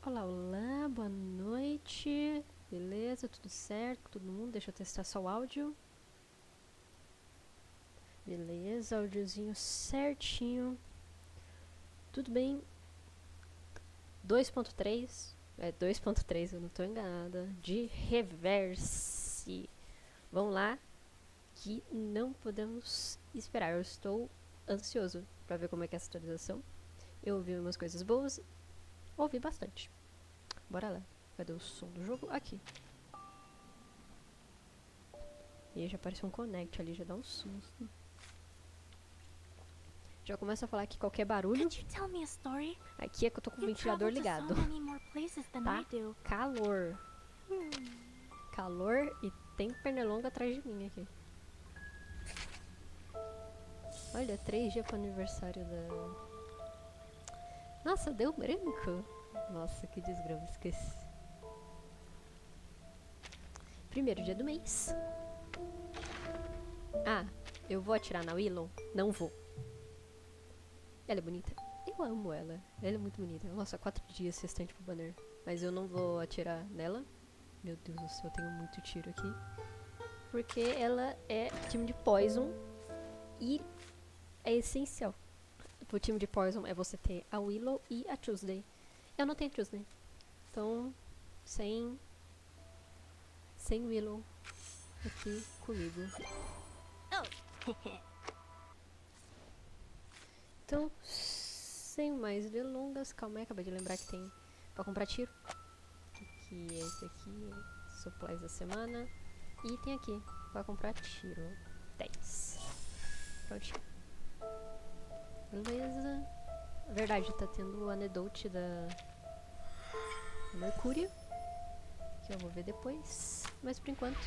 Olá, olá, boa noite. Beleza, tudo certo? Todo mundo? Deixa eu testar só o áudio. Beleza, áudiozinho certinho. Tudo bem? 2.3. É 2.3, eu não tô enganada. De reverse. Vamos lá, que não podemos esperar. Eu estou ansioso pra ver como é que é essa atualização. Eu ouvi umas coisas boas. Ouvi bastante. Bora lá. Cadê o som do jogo? Aqui. E já apareceu um connect ali, já dá um susto. Já começa a falar que qualquer barulho. Aqui é que eu tô com o ventilador ligado. Tá calor. Calor e tem pernilonga atrás de mim aqui. Olha, 3 dias pro aniversário da... Nossa, deu branco. Nossa, que desgrama, esqueci. Primeiro dia do mês. Ah, eu vou atirar na Willow? Não vou. Ela é bonita? Eu amo ela. Ela é muito bonita. Nossa, 4 dias restante pro banner. Mas eu não vou atirar nela. Meu Deus do céu, eu tenho muito tiro aqui. Porque ela é time de Poison. E é essencial. Pro time de Poison é você ter a Willow e a Tuesday. Eu não tenho Tuesday. Então, sem Willow aqui comigo. Então, sem mais delongas, calma aí, acabei de lembrar que tem pra comprar tiro. Que é esse aqui, supplies da semana. E tem aqui, pra comprar tiro, 10. Prontinho. Beleza. Na verdade, tá tendo o anedote da Mercúria, que eu vou ver depois. Mas por enquanto,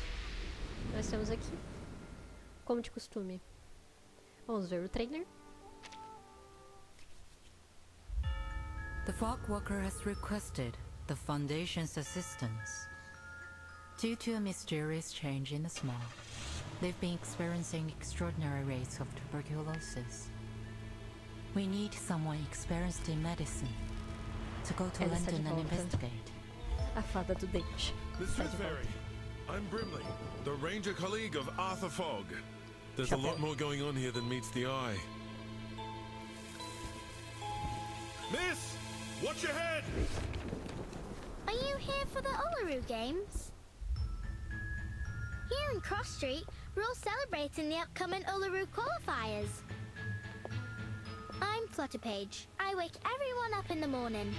nós temos aqui, como de costume, vamos ver o trailer. The Fogwalker has requested the Foundation's assistance. Due to a mysterious change in the smog, they've been experiencing extraordinary rates of tuberculosis. We need someone experienced in medicine to go to London and investigate. A fada do dente. Mr. Ferry, I'm Brimley, the ranger colleague of Arthur Fogg. There's a lot more going on here than meets the eye. Miss! Watch your head! Are you here for the Uluru Games? Here in Cross Street, we're all celebrating the upcoming Uluru qualifiers. I'm Flutterpage. I wake everyone up in the morning.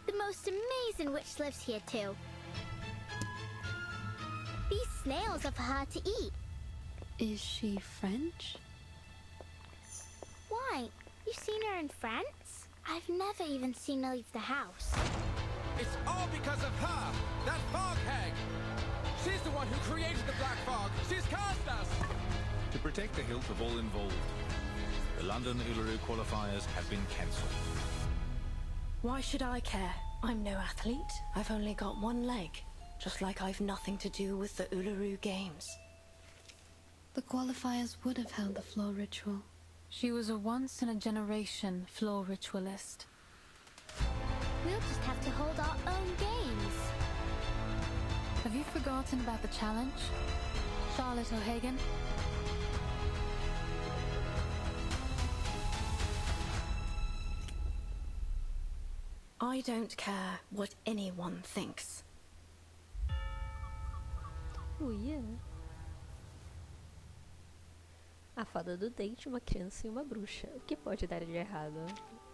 The most amazing witch lives here too. These snails are for her to eat. Is she French? Why? You've seen her in France? I've never even seen her leave the house. It's all because of her, that fog hag. She's the one who created the black fog. She's cast us. To protect the health of all involved, the London Uluru qualifiers have been cancelled. Why should I care? I'm no athlete. I've only got one leg. Just like I've nothing to do with the Uluru Games. The qualifiers would have held the floor ritual. She was a once-in-a-generation floor ritualist. We'll just have to hold our own games. Have you forgotten about the challenge, Charlotte O'Hagan? I don't care what anyone thinks. Oh, yeah. A fada do dente, uma criança e uma bruxa. O que pode dar de errado?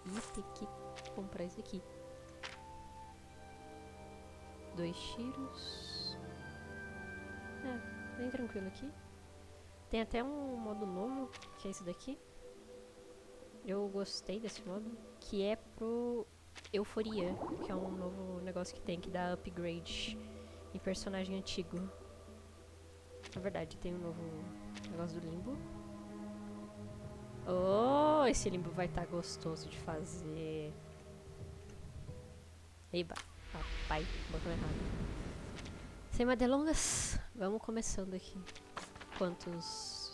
E tem que comprar isso aqui. 2 tiros. É, bem tranquilo aqui. Tem até um modo novo, que é esse daqui. Eu gostei desse modo, que é pro Euforia, que é um novo negócio que tem, que dá upgrade em personagem antigo. Na verdade, tem um novo negócio do limbo. Oh, esse limbo vai estar gostoso de fazer. Eba, papai, botou errado. Sem mais delongas, vamos começando aqui. Quantos?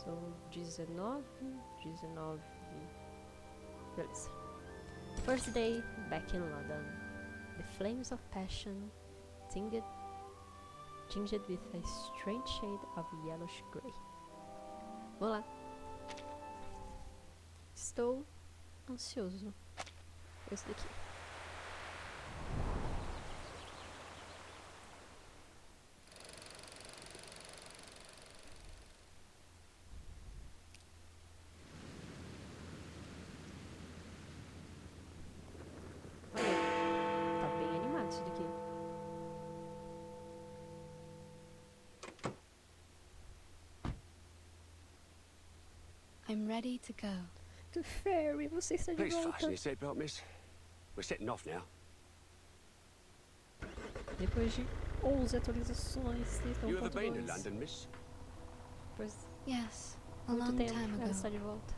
São 19. Beleza. First day back in London. The flames of passion tinged with a strange shade of yellowish grey. Vamos lá. Estou ansioso por esse daqui. Olha, tá bem animado isso daqui. I'm ready to go. The Fairy, você está de Please volta. fasten your seatbelt, miss. We're setting off now. Depois de 11 atualizações, estão You ever been to 1.2. London, miss? Depois Yes, a de muito long tempo, time ela ago. está de volta.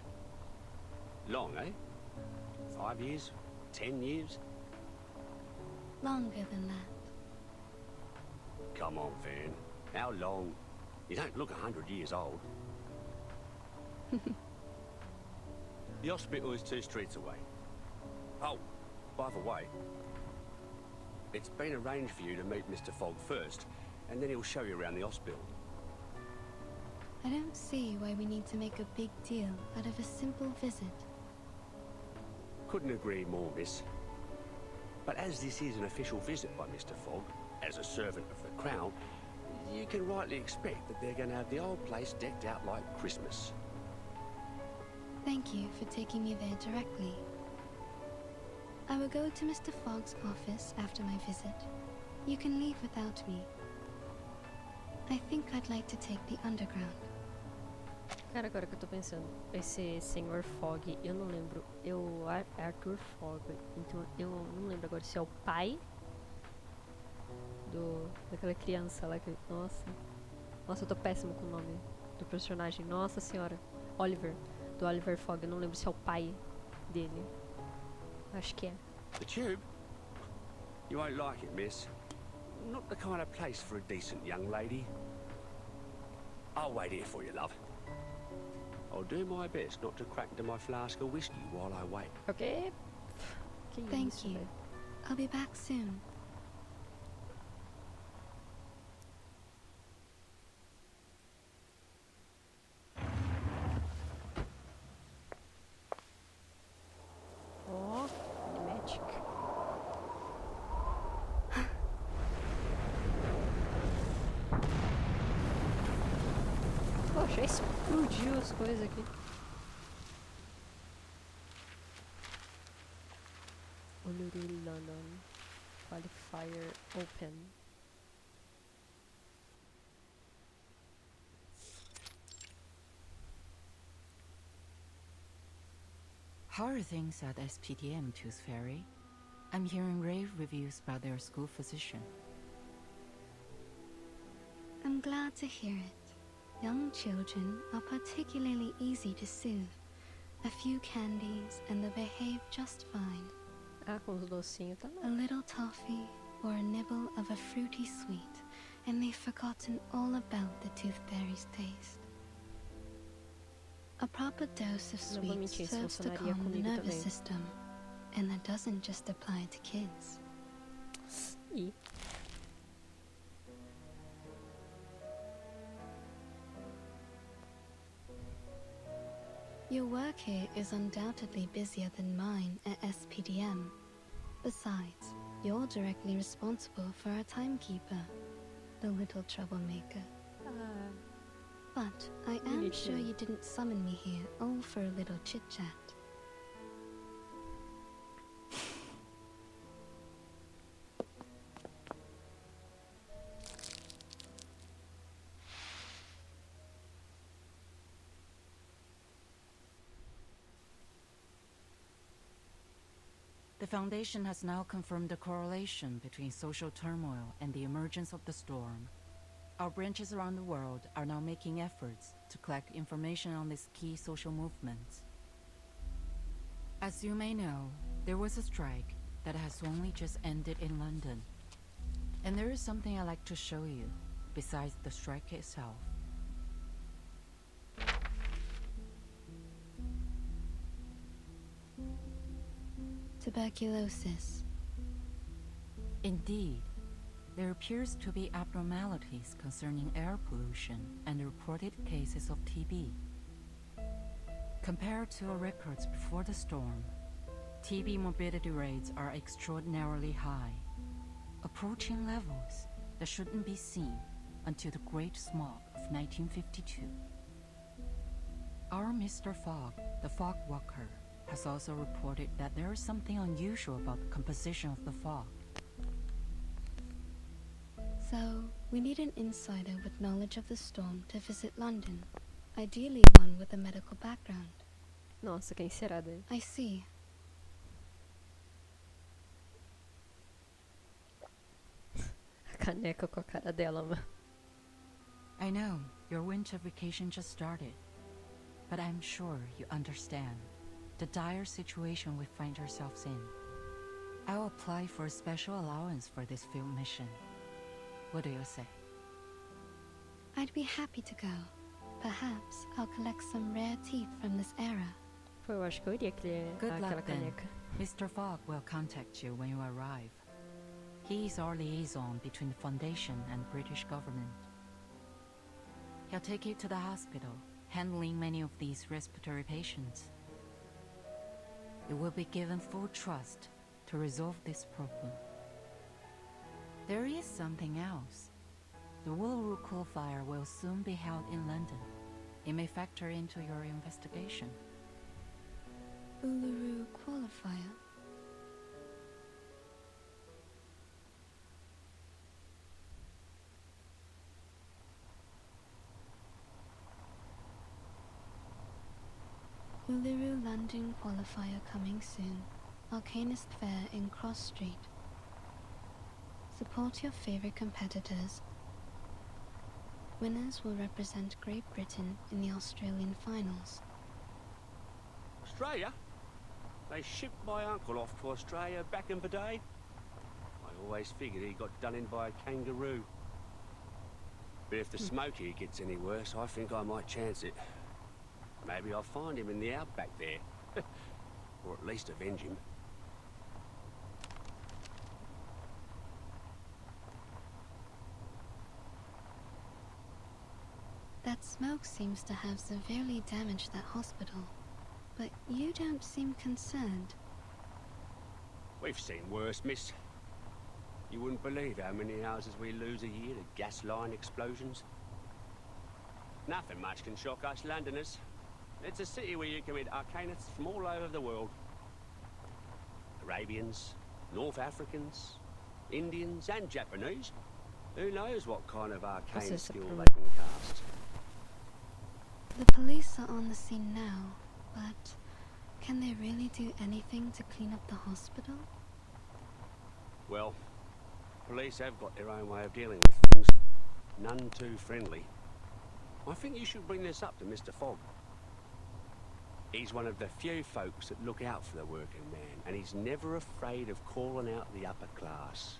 Long, eh? 5 years? 10 years? Longer than that. Come on, Van. How long? You don't look 100 years old. The hospital is 2 streets away. Oh, by the way, it's been arranged for you to meet Mr. Fogg first, and then he'll show you around the hospital. I don't see why we need to make a big deal out of a simple visit. Couldn't agree more, miss. But as this is an official visit by Mr. Fogg, as a servant of the Crown, you can rightly expect that they're going to have the old place decked out like Christmas. Thank you for taking me there directly. I will go to Mr. Fogg's office after my visit. You can leave without me. I think I'd like to take the underground. Cara, agora que eu tô pensando, esse Senhor Fogg, eu não lembro, Arthur Fogg, então eu não lembro agora se é o pai daquela criança lá que, nossa, eu tô péssimo com o nome do personagem, nossa senhora, Oliver, do Oliver Fogg, eu não lembro se é o pai dele, acho que é. The Tube? You won't like it, miss. Not the kind of place for a decent young lady. I'll wait here for you, love. I'll do my best not to crack into my flask of whiskey while I wait. Ok? Que Thank isso, you. velho. I'll be back soon. Ó, Magic. Poxa, já explodiu as coisas aqui. Uluru London. Qualifier open. How are things at SPDM, Tooth Fairy? I'm hearing rave reviews about their school physician. I'm glad to hear it. Young children are particularly easy to soothe. A few candies and they behave just fine. Ah, com os docinhos tá A lá. little toffee or a nibble of a fruity sweet, and they've forgotten all about the tooth fairy's taste. A proper dose of Não vou sweets mentir, isso serves to funcionaria calm the comigo nervous também. system, and that doesn't just apply to kids. E Your work here is undoubtedly busier than mine at SPDM. Besides, you're directly responsible for our timekeeper, the little troublemaker. ah, But I am Me sure too. you didn't summon me here all for a little chit-chat. The Foundation has now confirmed a correlation between social turmoil and the emergence of the storm. Our branches around the world are now making efforts to collect information on these key social movements. As you may know, there was a strike that has only just ended in London. And there is something I'd like to show you, besides the strike itself. tuberculosis. Indeed, there appears to be abnormalities concerning air pollution and reported cases of TB. Compared to our records before the storm, TB morbidity rates are extraordinarily high, approaching levels that shouldn't be seen until the Great Smog of 1952. Our Mr. Fogg, the fog walker, has also reported that there is something unusual about the composition of the fog. So, we need an insider with knowledge of the storm to visit London. Ideally one with a medical background. Nossa, que encerada. I see. A caneca com a cara dela, mano. I know, your winter vacation just started, but I'm sure you understand the dire situation we find ourselves in. I'll apply for a special allowance for this field mission. What do you say? I'd be happy to go. Perhaps I'll collect some rare teeth from this era. Pô, eu acho que eu iria querer Good aquela luck then. caneca. Mr. Fogg will contact you when you arrive. He is our liaison between the Foundation and British government. He'll take you to the hospital, handling many of these respiratory patients. You will be given full trust to resolve this problem. There is something else. The Uluru Qualifier will soon be held in London. It may factor into your investigation. Uluru Qualifier? Uluru London Qualifier coming soon. Arcanist Fair in Cross Street. Support your favorite competitors. Winners will represent Great Britain in the Australian finals. Australia? They shipped my uncle off to Australia back in the day. I always figured he got done in by a kangaroo. But if the smoky gets any worse, I think I might chance it. Maybe I'll find him in the outback there. Or at least avenge him. That smoke seems to have severely damaged that hospital. But you don't seem concerned. We've seen worse, miss. You wouldn't believe how many houses we lose a year to gas line explosions. Nothing much can shock us Londoners. It's a city where you can meet arcanists from all over the world. Arabians, North Africans, Indians and Japanese. Who knows what kind of arcane skill they can cast. The police are on the scene now, but can they really do anything to clean up the hospital? Well, police have got their own way of dealing with things. None too friendly. I think you should bring this up to Mr. Fogg. He's one of the few folks that look out for the working man, and he's never afraid of calling out the upper class.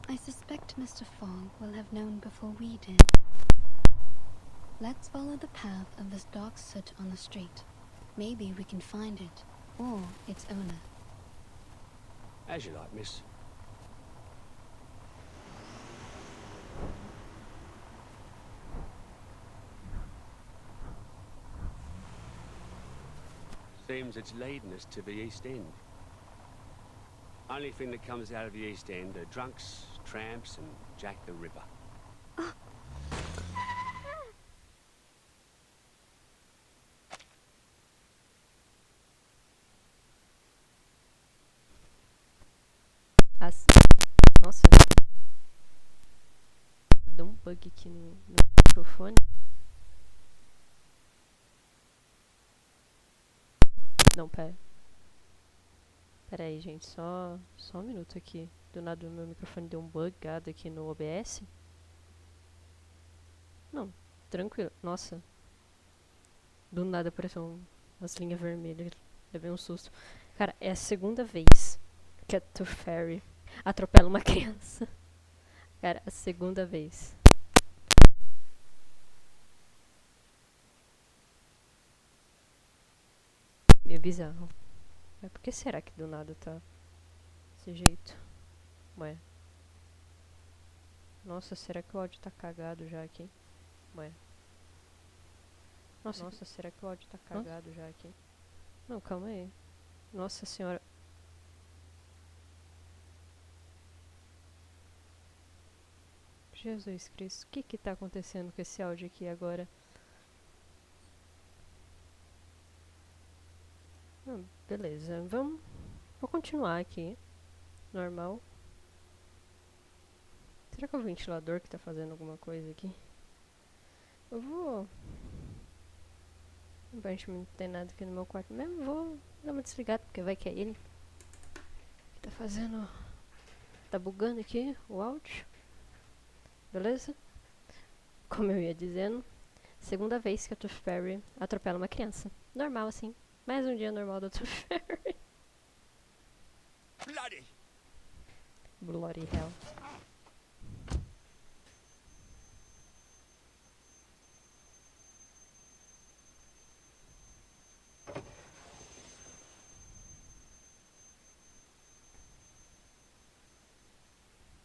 I suspect Mr. Fogg will have known before we did. Let's follow the path of this dark soot on the street. Maybe we can find it, or its owner. As you like, miss. Seems it's leading us to the East End. Only thing that comes out of the East End are drunks, tramps, and Jack the Ripper. Nossa. Deu um bug aqui no microfone. Não, pera. Pera aí, gente. Só um minuto aqui. Do nada o meu microfone deu um bugado aqui no OBS. Não, tranquilo. Nossa. Do nada apareceu umas linhas vermelhas. Levei um susto. Cara, é a segunda vez que a Tooth Fairy atropela uma criança. Cara, a segunda vez. Meio bizarro. Mas por que será que do nada tá desse jeito? Ué. Nossa, será que o áudio tá cagado já aqui? Ué. Nossa, será que o áudio tá cagado já aqui? Não, calma aí. Nossa senhora. Jesus Cristo, o que tá acontecendo com esse áudio aqui agora? Beleza, vou continuar aqui. Normal. Será que é o ventilador que tá fazendo alguma coisa aqui? Eu vou... Aparentemente não tem nada aqui no meu quarto mesmo. Vou dar uma desligada, porque vai que é ele que tá fazendo... Tá bugando aqui o áudio. Beleza? Como eu ia dizendo, segunda vez que a Tooth Fairy atropela uma criança. Normal assim. Mais um dia normal da Tooth Fairy. Bloody! Bloody hell.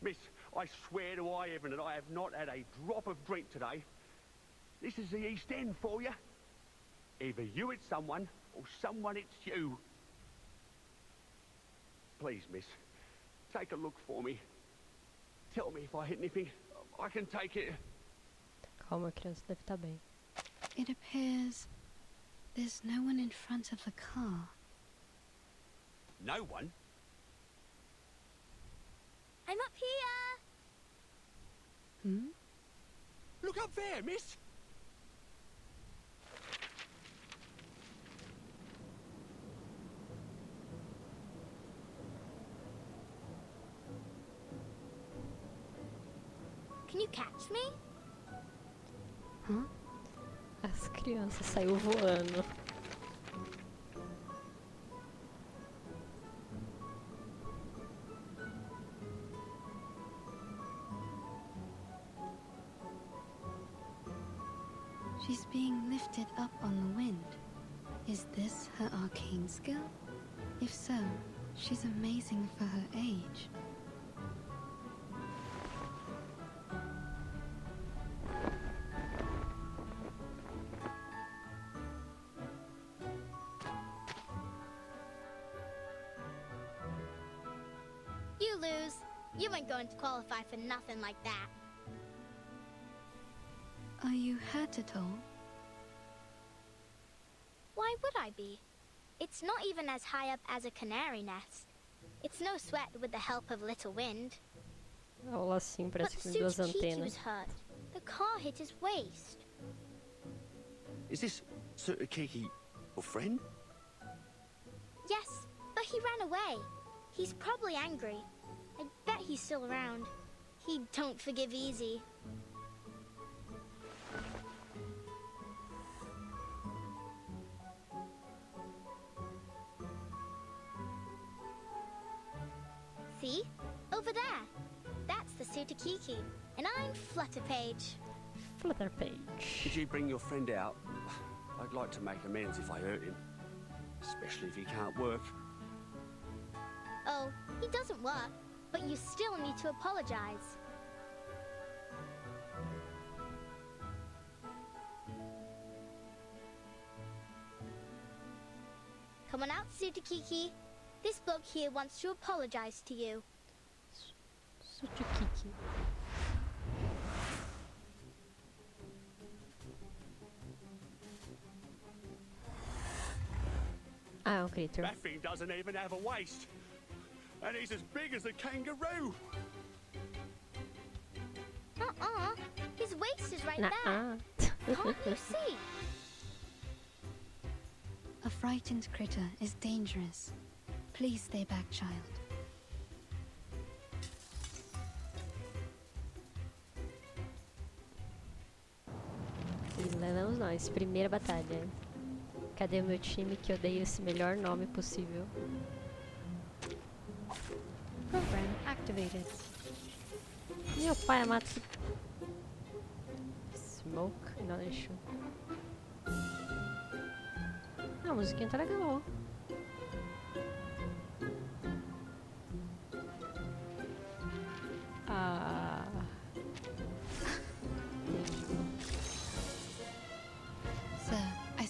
Miss, I swear to high heaven that I have not had a drop of drink today. This is the East End for you. Either you hit someone, or someone hits you. Please, miss, take a look for me. Tell me if I hit anything. I can take it. Calma, a criança deve estar bem. It appears there's no one in front of the car. No one? I'm up here! Hmm? Look up there, miss! Can you catch me? Huh? As crianças saiu voando. She's being lifted up on the wind. Is this her arcane skill? If so, she's amazing for her age. You lose. You ain't going to qualify for nothing like that. Are you hurt at all? Why would I be? It's not even as high up as a canary nest. It's no sweat with the help of little wind. Olha assim, But parece que tem duas Kiki antenas. was hurt. The car hit his waist. Is this Kiki your friend? Yes, but he ran away. He's probably angry. I bet he's still around. He don't forgive easy. See? Over there. That's the Kiki, and I'm Flutterpage. Flutterpage. Could you bring your friend out? I'd like to make amends if I hurt him. Especially if he can't work. Oh, he doesn't work, but you still need to apologize. Come on out, Kiki. This bloke here wants to apologize to you. Sutukiki. Ah, é um critter. That thing doesn't even have a waist. And he's as big as a kangaroo. His waist is right Nuh-uh. there. Can't you see? A frightened critter is dangerous. Please stay back, child. E lá vamos nós, primeira batalha. Cadê o meu time que odeia esse melhor nome possível? Program activated. Meu pai amado. Smoke inhalation. A musiquinha tá legal.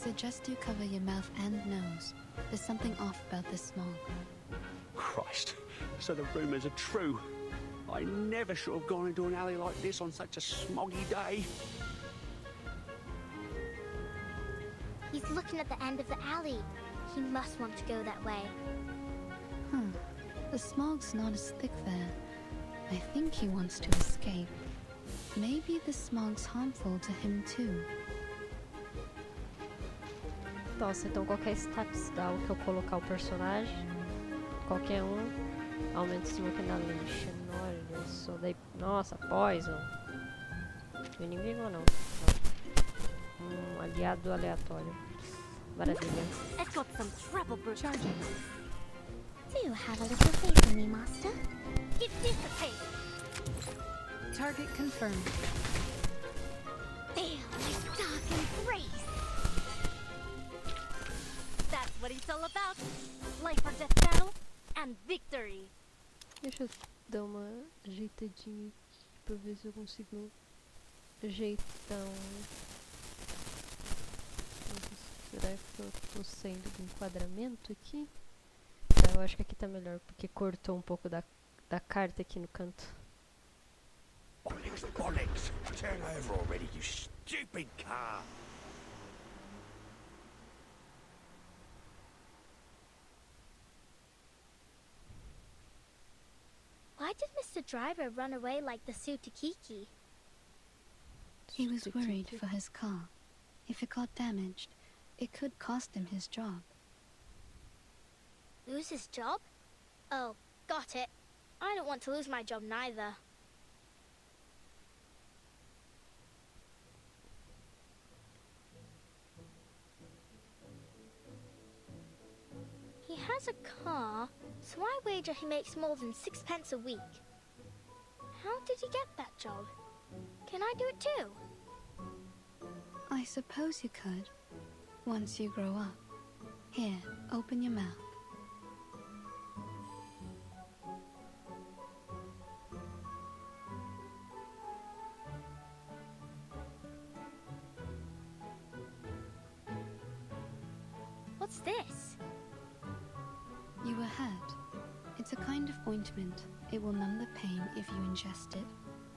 suggest you cover your mouth and nose. There's something off about this smog. Christ, so the rumours are true. I never should have gone into an alley like this on such a smoggy day. He's looking at the end of the alley. He must want to go that way. The smog's not as thick there. I think he wants to escape. Maybe the smog's harmful to him too. Nossa, então qualquer status down que eu colocar o personagem, qualquer um, aumenta o smoke inhalation. Olha só, daí, nossa, poison. O inimigo ou não? Aliado aleatório. Maravilha. I've got some trouble charging. Do you have a little faith in me, Master? It dissipates. Target confirmed. Feel my dark embrace. That's what it's all about. Life or death battle and victory. Deixa eu dar uma ajeitadinha aqui pra ver se eu consigo ajeitar Será que eu tô saindo do enquadramento aqui? Tá, eu acho que aqui tá melhor, porque cortou um pouco da carta aqui no canto. Bollocks, bollocks! Turn over already, you stupid car! Why did Mr. Driver run away like the Sutakiki? He was worried for his car. If it got damaged, it could cost him his job. Lose his job? Oh, got it. I don't want to lose my job neither. He has a car, so I wager he makes more than 6 pence a week. How did he get that job? Can I do it too? I suppose you could, once you grow up. Here, open your mouth. What's this? You were hurt. It's a kind of ointment. It will numb the pain if you ingest it,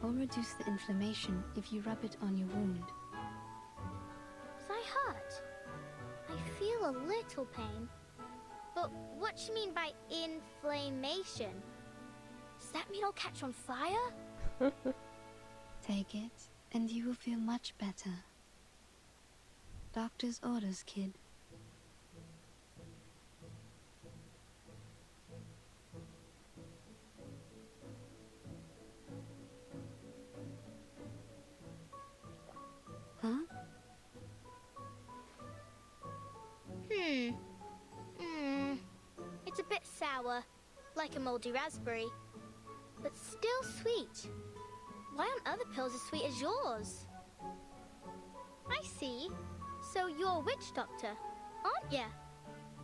or reduce the inflammation if you rub it on your wound. Was I hurt? I feel a little pain. But what do you mean by inflammation? Does that mean I'll catch on fire? Take it, and you will feel much better. Doctor's orders, kid. Huh? It's a bit sour, like a moldy raspberry, but still sweet. Why aren't other pills as sweet as yours? I see. So you're a witch doctor, aren't ya?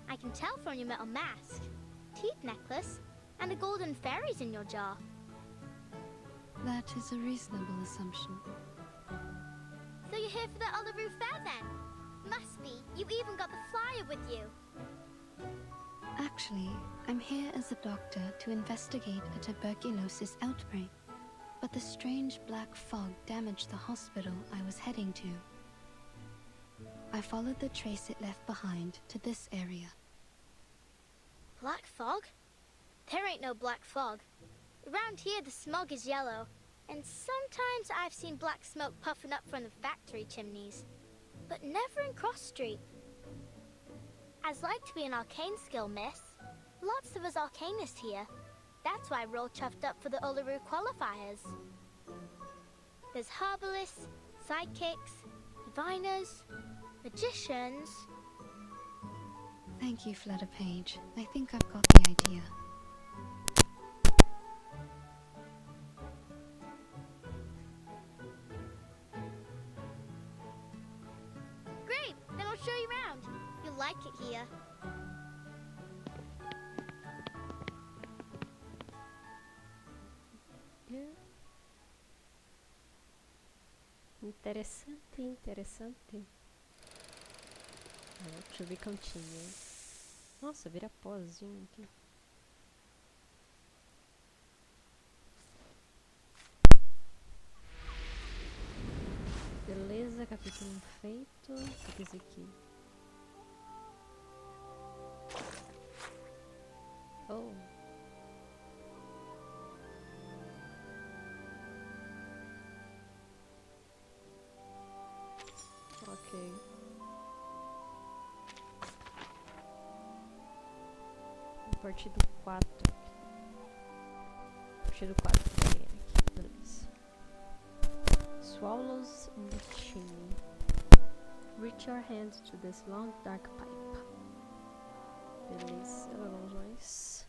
I can tell from your metal mask, teeth necklace, and a golden fairies in your jar. That is a reasonable assumption. So you're here for the Uluru Fair then? Must be. You even got the flyer with you. Actually, I'm here as a doctor to investigate a tuberculosis outbreak. But the strange black fog damaged the hospital I was heading to. I followed the trace it left behind to this area. Black fog? There ain't no black fog. Around here the smog is yellow, and sometimes I've seen black smoke puffing up from the factory chimneys, but never in Cross Street. I'd like to be an arcane skill, miss. Lots of us arcanists here. That's why we're all chuffed up for the Uluru qualifiers. There's herbalists, sidekicks, diviners, magicians. Thank you, Flutter Page. I think I've got the idea. Great! Then I'll show you around. You'll like it here. Interessante, interessante. Deixa eu ver continue. Nossa, vira pozinho aqui. Beleza, capítulo 1 feito. O que é isso aqui? Oh. Ok. Partido 4. Partido 4 também aqui, beleza. Swallows in the chimney. Reach your hand to this long dark pipe. Beleza, vamos mais.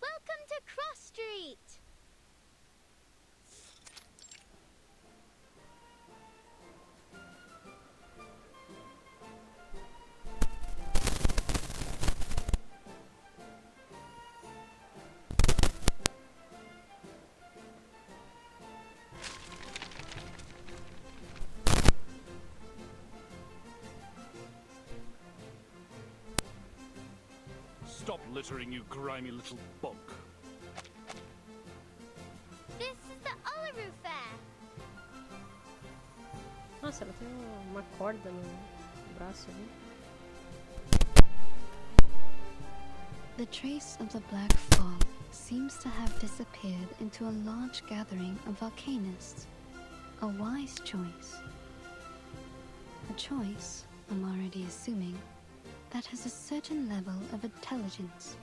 Welcome to Cross Street! Stop littering, you grimy little bunk. This is the Uluru Fair! Nossa, ela tem uma corda no braço ali. The trace of the black fog seems to have disappeared into a large gathering of volcanists. A wise choice. A choice, I'm already assuming, that has a certain level of intelligence.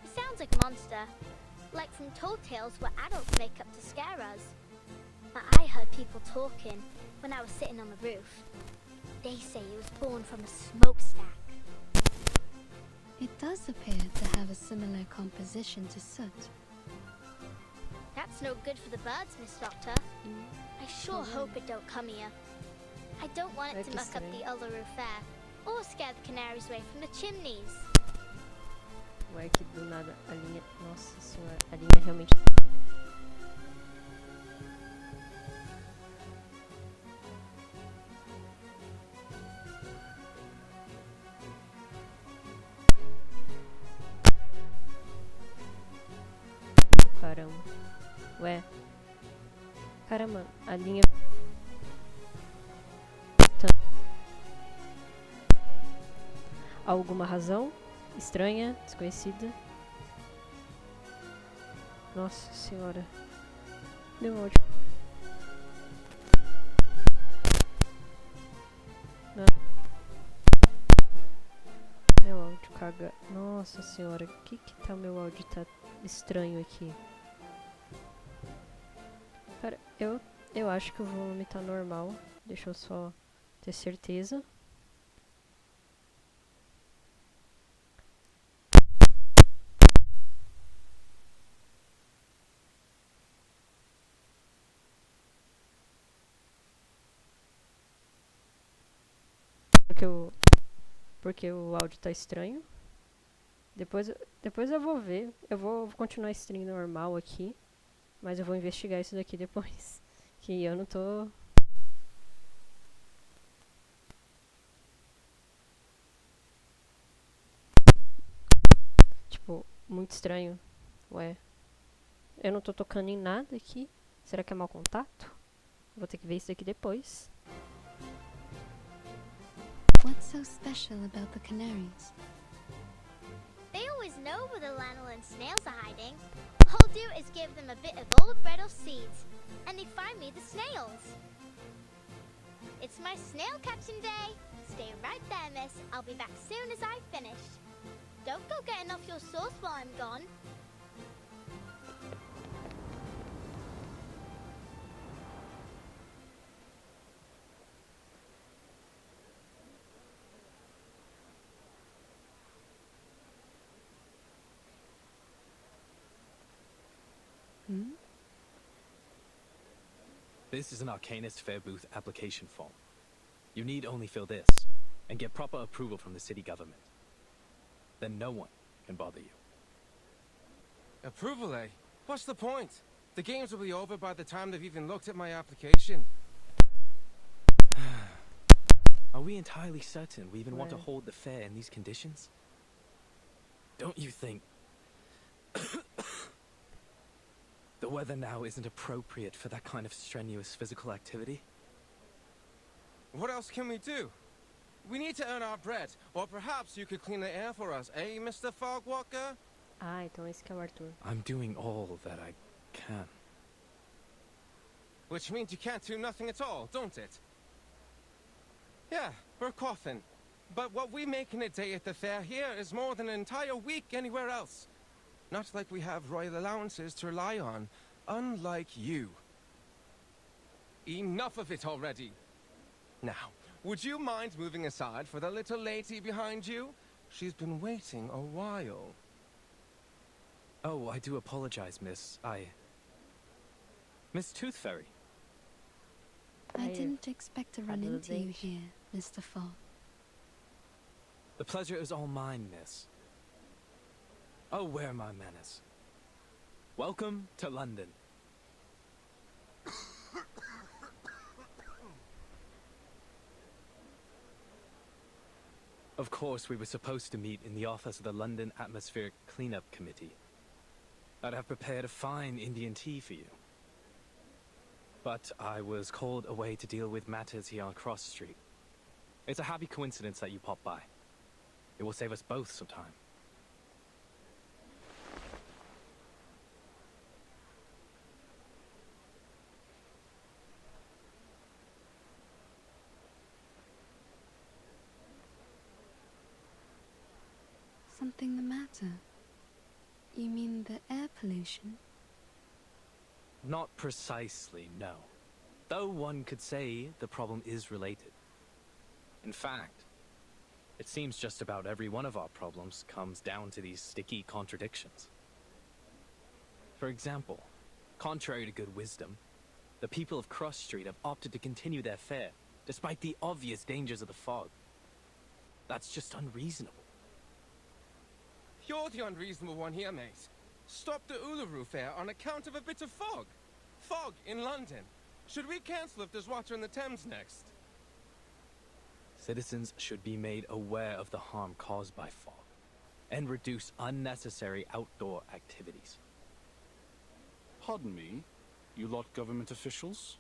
He sounds like a monster. Like from tall tales where adults make up to scare us. But I heard people talking when I was sitting on the roof. They say he was born from a smokestack. It does appear to have a similar composition to soot. That's no good for the birds, Miss Doctor. I sure hope it don't come here. I don't want it to muck up the Uluru Fair, or scare the canaries away from the chimneys. Ué, que do nada a linha... Nossa senhora, a linha realmente... Caramba. Ué. Caramba, a linha... Alguma razão? Estranha, desconhecida. Nossa senhora. Deu áudio. Não. Meu áudio caga. Nossa senhora, que tá o meu áudio? Tá estranho aqui. Cara, eu acho que o volume tá normal. Deixa eu só ter certeza. Porque o áudio tá estranho. Depois eu vou ver. Eu vou continuar a stream normal aqui. Mas eu vou investigar isso daqui depois. Que eu não tô... Tipo, muito estranho. Ué. Eu não tô tocando em nada aqui. Será que é mau contato? Vou ter que ver isso daqui depois. What's so special about the canaries? They always know where the lanolin snails are hiding. All I'll do is give them a bit of old bread or seeds, and they find me the snails. It's my snail catching day. Stay right there, miss. I'll be back soon as I've finished. Don't go getting off your sauce while I'm gone. This is an Arcanist Fair Booth application form. You need only fill this. and get proper approval from the city government. Then no one can bother you. Approval, eh? What's the point? The games will be over by the time they've even looked at my application. Are we entirely certain we even want to hold the fair in these conditions? Don't you think the weather now isn't appropriate for that kind of strenuous physical activity? What else can we do? We need to earn our bread, or perhaps you could clean the air for us, eh, Mr. Fogwalker? Ah, então esse que é o Arthur. I'm doing all that I can. Which means you can't do nothing at all, don't it? Yeah, we're coughing. But what we make in a day at the fair here is more than an entire week anywhere else. Not like we have royal allowances to rely on, unlike you. Enough of it already. Now, would you mind moving aside for the little lady behind you? She's been waiting a while. Oh, I do apologize, miss. Miss Tooth Fairy. I didn't expect to run into you here, Mr. Fogg. The pleasure is all mine, miss. Oh, where my manners. Welcome to London. Of course, we were supposed to meet in the office of the London Atmospheric Cleanup Committee. I'd have prepared a fine Indian tea for you. But I was called away to deal with matters here on Cross Street. It's a happy coincidence that you popped by. It will save us both some time. Something the matter? You mean the air pollution? Not precisely, no. Though one could say the problem is related. In fact, it seems just about every one of our problems comes down to these sticky contradictions. For example, contrary to good wisdom, the people of Cross Street have opted to continue their fair, despite the obvious dangers of the fog. That's just unreasonable. You're the unreasonable one here, mate. Stop the Uluru Fair on account of a bit of fog. Fog in London. Should we cancel if there's water in the Thames next? Citizens should be made aware of the harm caused by fog and reduce unnecessary outdoor activities. Pardon me, you lot government officials?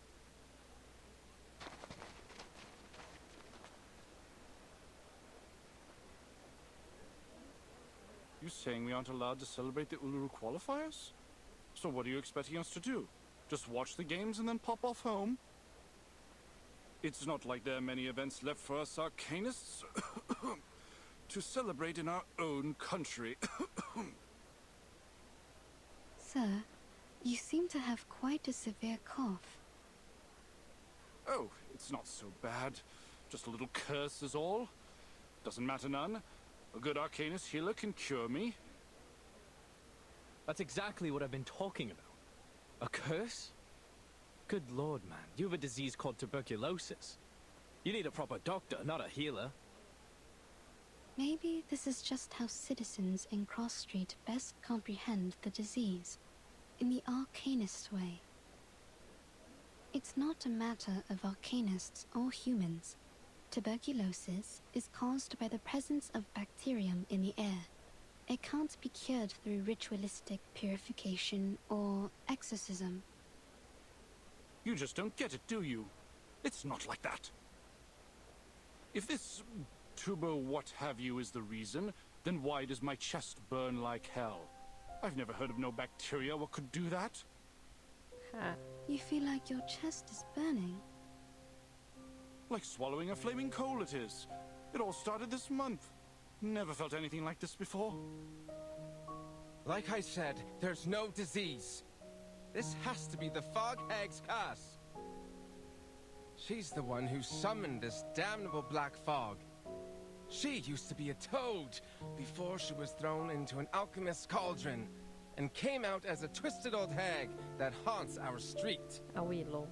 You saying we aren't allowed to celebrate the Uluru qualifiers? So what are you expecting us to do? Just watch the games and then pop off home? It's not like there are many events left for us arcanists to celebrate in our own country. Sir, you seem to have quite a severe cough. Oh, it's not so bad. Just a little curse is all. Doesn't matter none. A good arcanist healer can cure me. That's exactly what I've been talking about. A curse? Good lord, man. You have a disease called tuberculosis. You need a proper doctor, not a healer. Maybe this is just how citizens in Cross Street best comprehend the disease, in the arcanist way. It's not a matter of arcanists or humans. Tuberculosis is caused by the presence of bacterium in the air. It can't be cured through ritualistic purification or exorcism. You just don't get it, do you? It's not like that. If this tuber what have you is the reason, then why does my chest burn like hell? I've never heard of no bacteria what could do that. You feel like your chest is burning? Like swallowing a flaming coal it is. It all started this month. Never felt anything like this before. Like I said, there's no disease. This has to be the Fog Hag's curse. She's the one who summoned this damnable black fog. She used to be a toad before she was thrown into an alchemist's cauldron and came out as a twisted old hag that haunts our street. A Willow.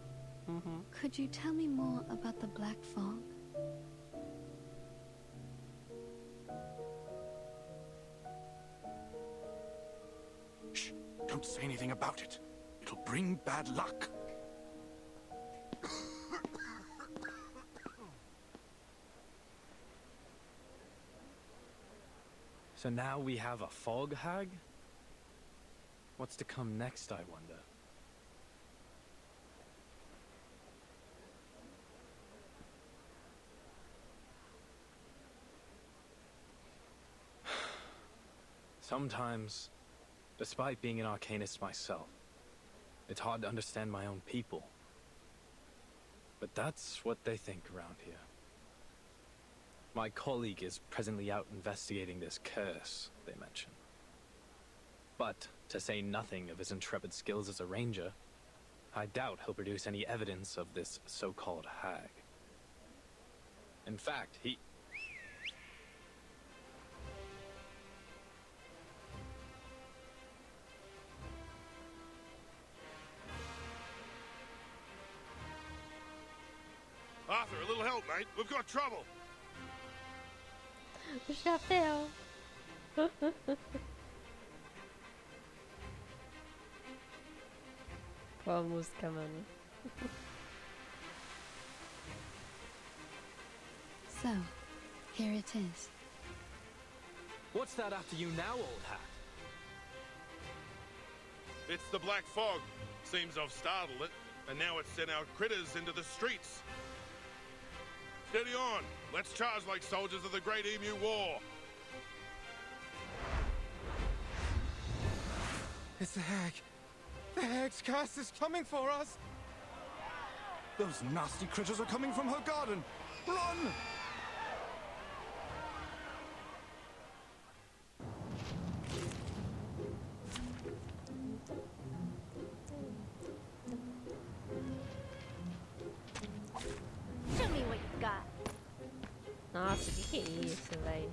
Could you tell me more about the black fog? Don't say anything about it. It'll bring bad luck. So now we have a fog hag? What's to come next, I wonder? Sometimes, despite being an arcanist myself, it's hard to understand my own people. But that's what they think around here. My colleague is presently out investigating this curse they mention. But, to say nothing of his intrepid skills as a ranger, I doubt he'll produce any evidence of this so-called hag. In fact, he... Arthur, a little help, mate. We've got trouble. O chapéu. Qual a música, mano? So, here it is. What's that after you now, old hat? It's the black fog. Seems I've startled it, and now it's sent our critters into the streets. Steady on. Let's charge like soldiers of the Great Emu War. It's the hag. The hag's curse is coming for us. Those nasty critters are coming from her garden. Run! Show me what you got. Nossa, que é isso, velho?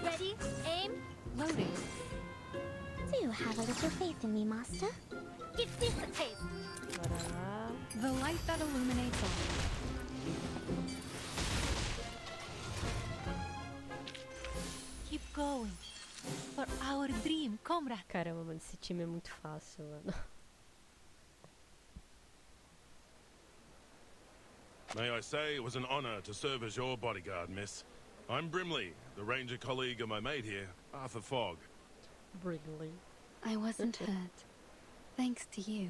Ready? Aim? Loading. Do have a little faith in me, Master. Give this a taste. Bora lá. The light that illuminates all. Keep going. For our dream, comrade. Caramba, mano, esse time é muito fácil, mano. May I say it was an honor to serve as your bodyguard, miss. I'm Brimley, the ranger colleague of my mate here, Arthur Fogg. Brimley. I wasn't hurt. Thanks to you.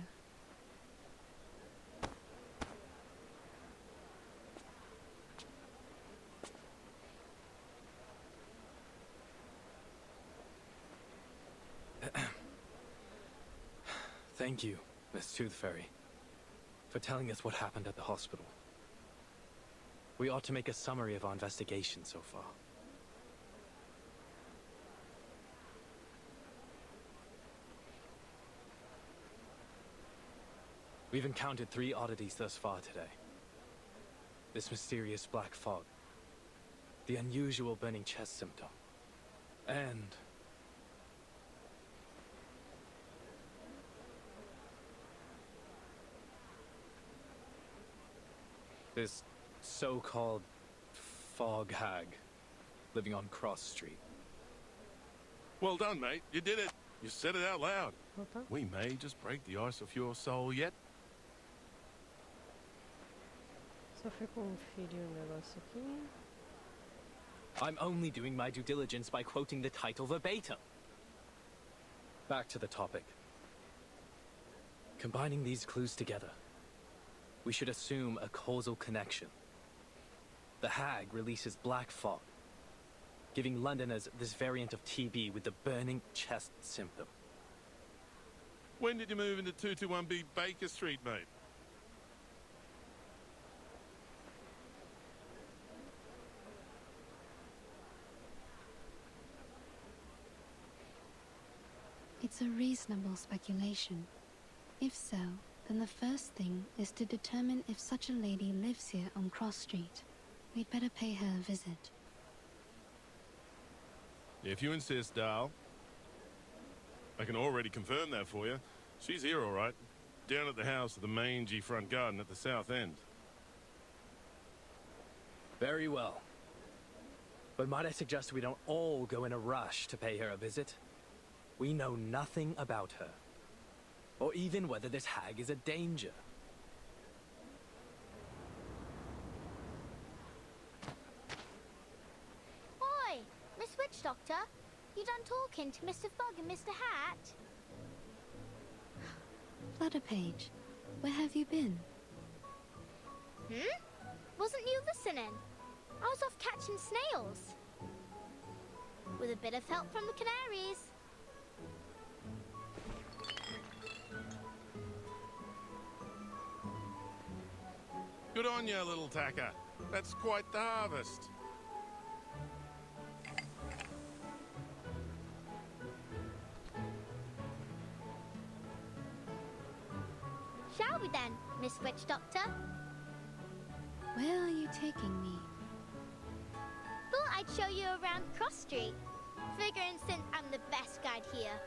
Thank you, Miss Tooth Fairy, for telling us what happened at the hospital. We ought to make a summary of our investigation so far. We've encountered 3 oddities thus far today. This mysterious black fog, the unusual burning chest symptom, and this so-called fog hag living on Cross Street. Well done, mate. You did it. You said it out loud. Opa. We may just break the ice of your soul yet. Só fui conferir negócio aqui. I'm only doing my due diligence by quoting the title verbatim. Back to the topic. Combining these clues together, we should assume a causal connection. The hag releases black fog, giving Londoners this variant of TB with the burning chest symptom. When did you move into 221B Baker Street, mate? It's a reasonable speculation. If so, then the first thing is to determine if such a lady lives here on Cross Street. We'd better pay her a visit. If you insist, Dal. I can already confirm that for you. She's here, all right. Down at the house of the mangy front garden at the south end. Very well. But might I suggest we don't all go in a rush to pay her a visit? We know nothing about her, or even whether this hag is a danger. Oi, Miss Witch Doctor, you done talking to Mr. Fogg and Mr. Hat? Flutterpage, where have you been? Wasn't you listening? I was off catching snails. With a bit of help from the canaries. Good on you, little tacker. That's quite the harvest. Shall we then, Miss Witch Doctor? Where are you taking me? Thought I'd show you around Cross Street. Figuring since I'm the best guide here.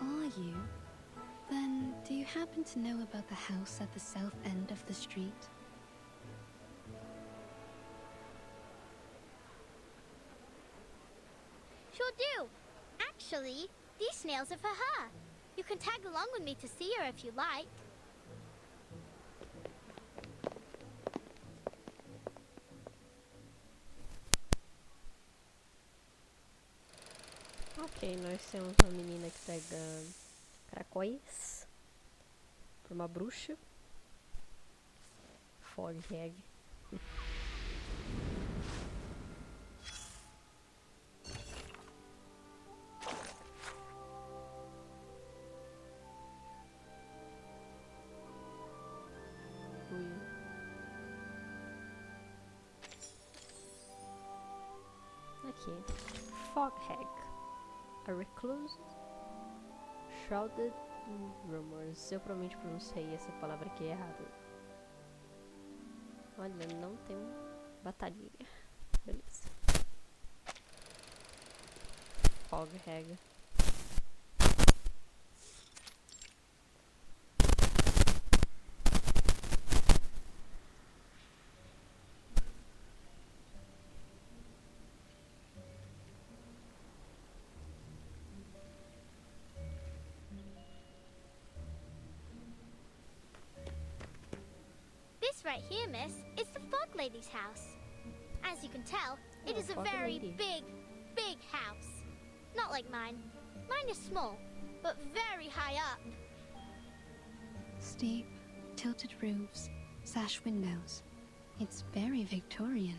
Are you? Then, do you happen to know about the house at the south end of the street? Sure do. Actually, these snails are for her. You can tag along with me to see her if you like. Ok, nós temos uma menina que pega caracóis por uma bruxa. Fog hag. Aqui, Fog hag. A recluse shrouded in rumors. Eu provavelmente pronunciei essa palavra aqui errado. Olha, não tem batalhinha. Beleza. Fog hag. This right here, miss, is the Fog Lady's house. As you can tell, it is a Fog very Lady. big house. Not like mine. Mine is small, but very high up. Steep, tilted roofs, sash windows. It's very Victorian.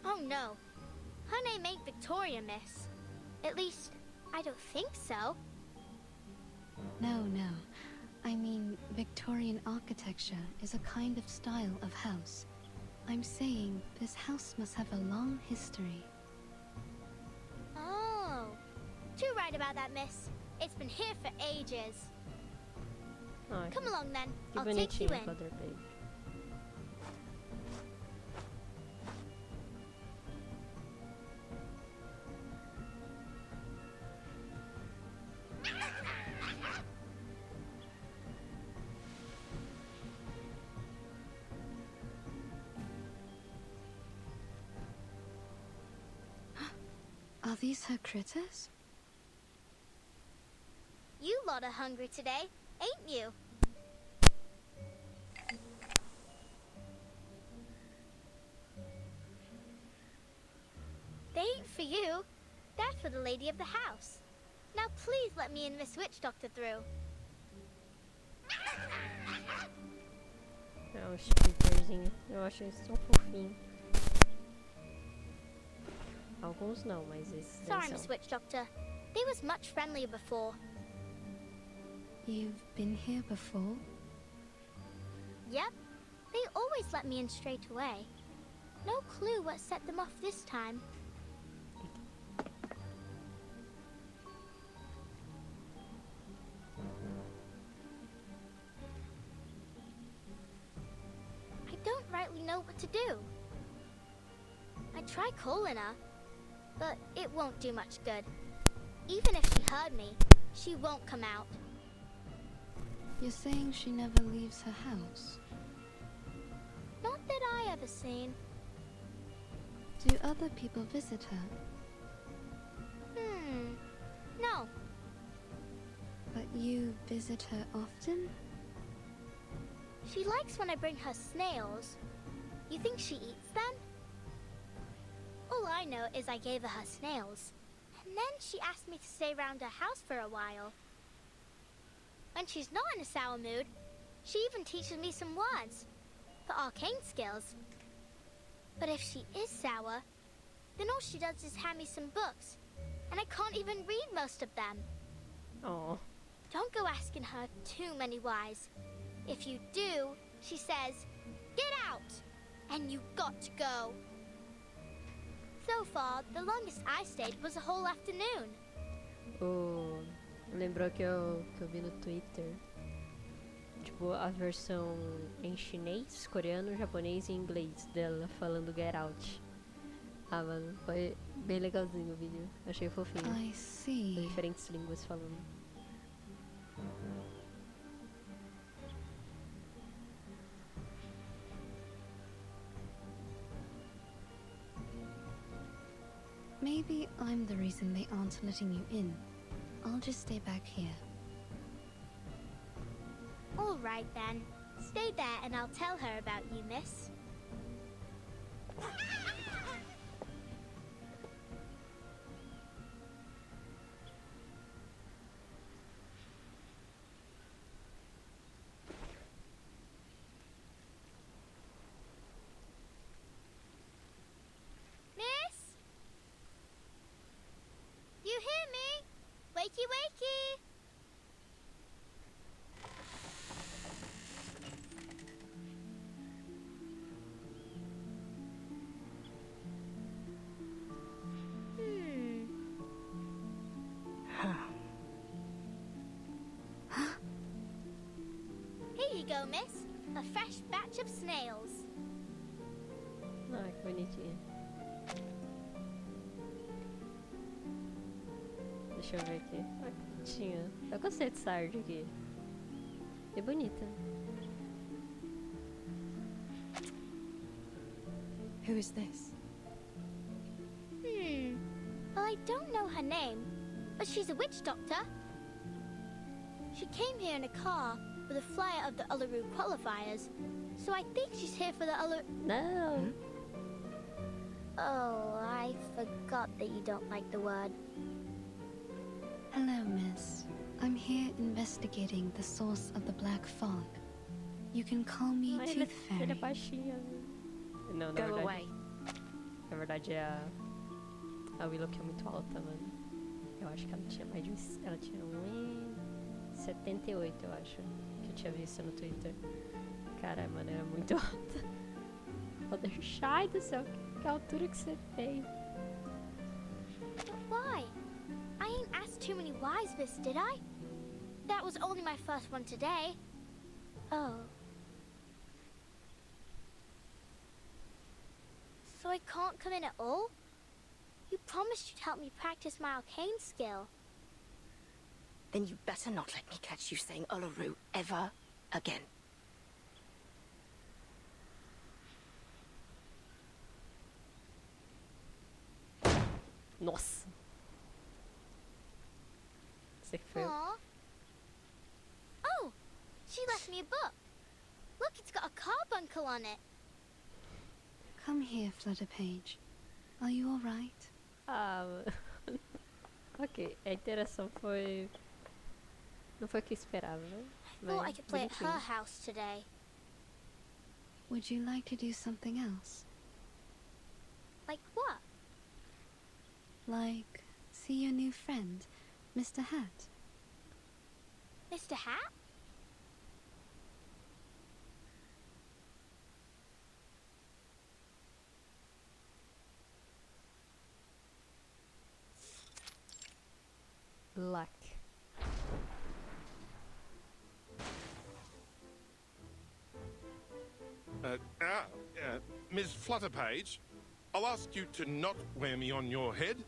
Oh no. Her name ain't Victoria, miss. At least, I don't think so. No. I mean, Victorian architecture is a kind of style of house. I'm saying this house must have a long history. Oh. Too right about that, miss. It's been here for ages. Ai, Come along then. que I'll take you bonitinho o in. Flutterpage. Are these her critters? You lot are hungry today, ain't you? They ain't for you. They're for the lady of the house. Now please let me and Miss Witch Doctor through. É um stripperzinho. Eu acho eles tão fofinhos. Alguns não, mas esses Sorry, daí Miss são. Witch Doctor. They was much friendlier before. You've been here before? Yep. They always let me in straight away. No clue what set them off this time. I don't rightly know what to do. I try calling her, but it won't do much good. Even if she heard me, she won't come out. You're saying she never leaves her house? Not that ever seen. Do other people visit her? No. But you visit her often? She likes when I bring her snails. You think she eats them? All I know is I gave her her snails. And then she asked me to stay around her house for a while. When she's not in a sour mood, she even teaches me some words for arcane skills. But if she is sour, then all she does is hand me some books, and I can't even read most of them. Oh. Don't go asking her too many whys. If you do, she says, "Get out!" And you got to go. So far, the longest I stayed was a whole afternoon. Lembrou que eu vi no Twitter. Tipo, a versão em chinês, coreano, japonês e inglês dela falando Get Out. Ah, mano, foi bem legalzinho o vídeo. Achei fofinho. I see. Diferentes línguas falando. Maybe I'm the reason they aren't letting you in. I'll just stay back here. All right, then. Stay there and I'll tell her about you, miss. Miss? You hear me? Wakey, wakey! Here you go, miss. A fresh batch of snails. Ah, que bonitinha. Deixa eu ver aqui. Ah, que bonitinha. Eu gostei dessa arte aqui. É bonita. Who is this? Well, I don't know her name, but she's a witch doctor. She came here in a car with a flyer of the Uluru qualifiers, so I think she's here for the Uluru... No! Oh, I forgot that you don't like the word. Hello, miss. I'm here investigating the source of the black fog. You can call me Ai, Tooth ela é Fairy. baixinha. Não, na Go verdade... away. Na verdade é a Willow que é muito alta, mano. Eu acho que ela tinha mais de ela tinha 1,78, eu acho. Que eu tinha visto no Twitter. Cara, mano, era muito alta. Ai do céu, que altura que você tem. But why? I ain't asked too many whys, miss, did I? That was only my first one today. Oh. So I can't come in at all? You promised you'd help me practice my arcane skill. Then you better not let me catch you saying Uluru ever again. Nossa. Você que foi. Aw. Oh, she left me a book. Look, it's got a carbuncle on it. Come here, Flutterpage. Are you alright? Ah, ok, a interação foi... Não foi o que eu esperava, né? I thought I Mas could play at her bonitinho. house today. Would you like to do something else? Like what? Like, see your new friend, Mr. Hat? Mr. Hat? Luck. Ms. Flutterpage, I'll ask you to not wear me on your head.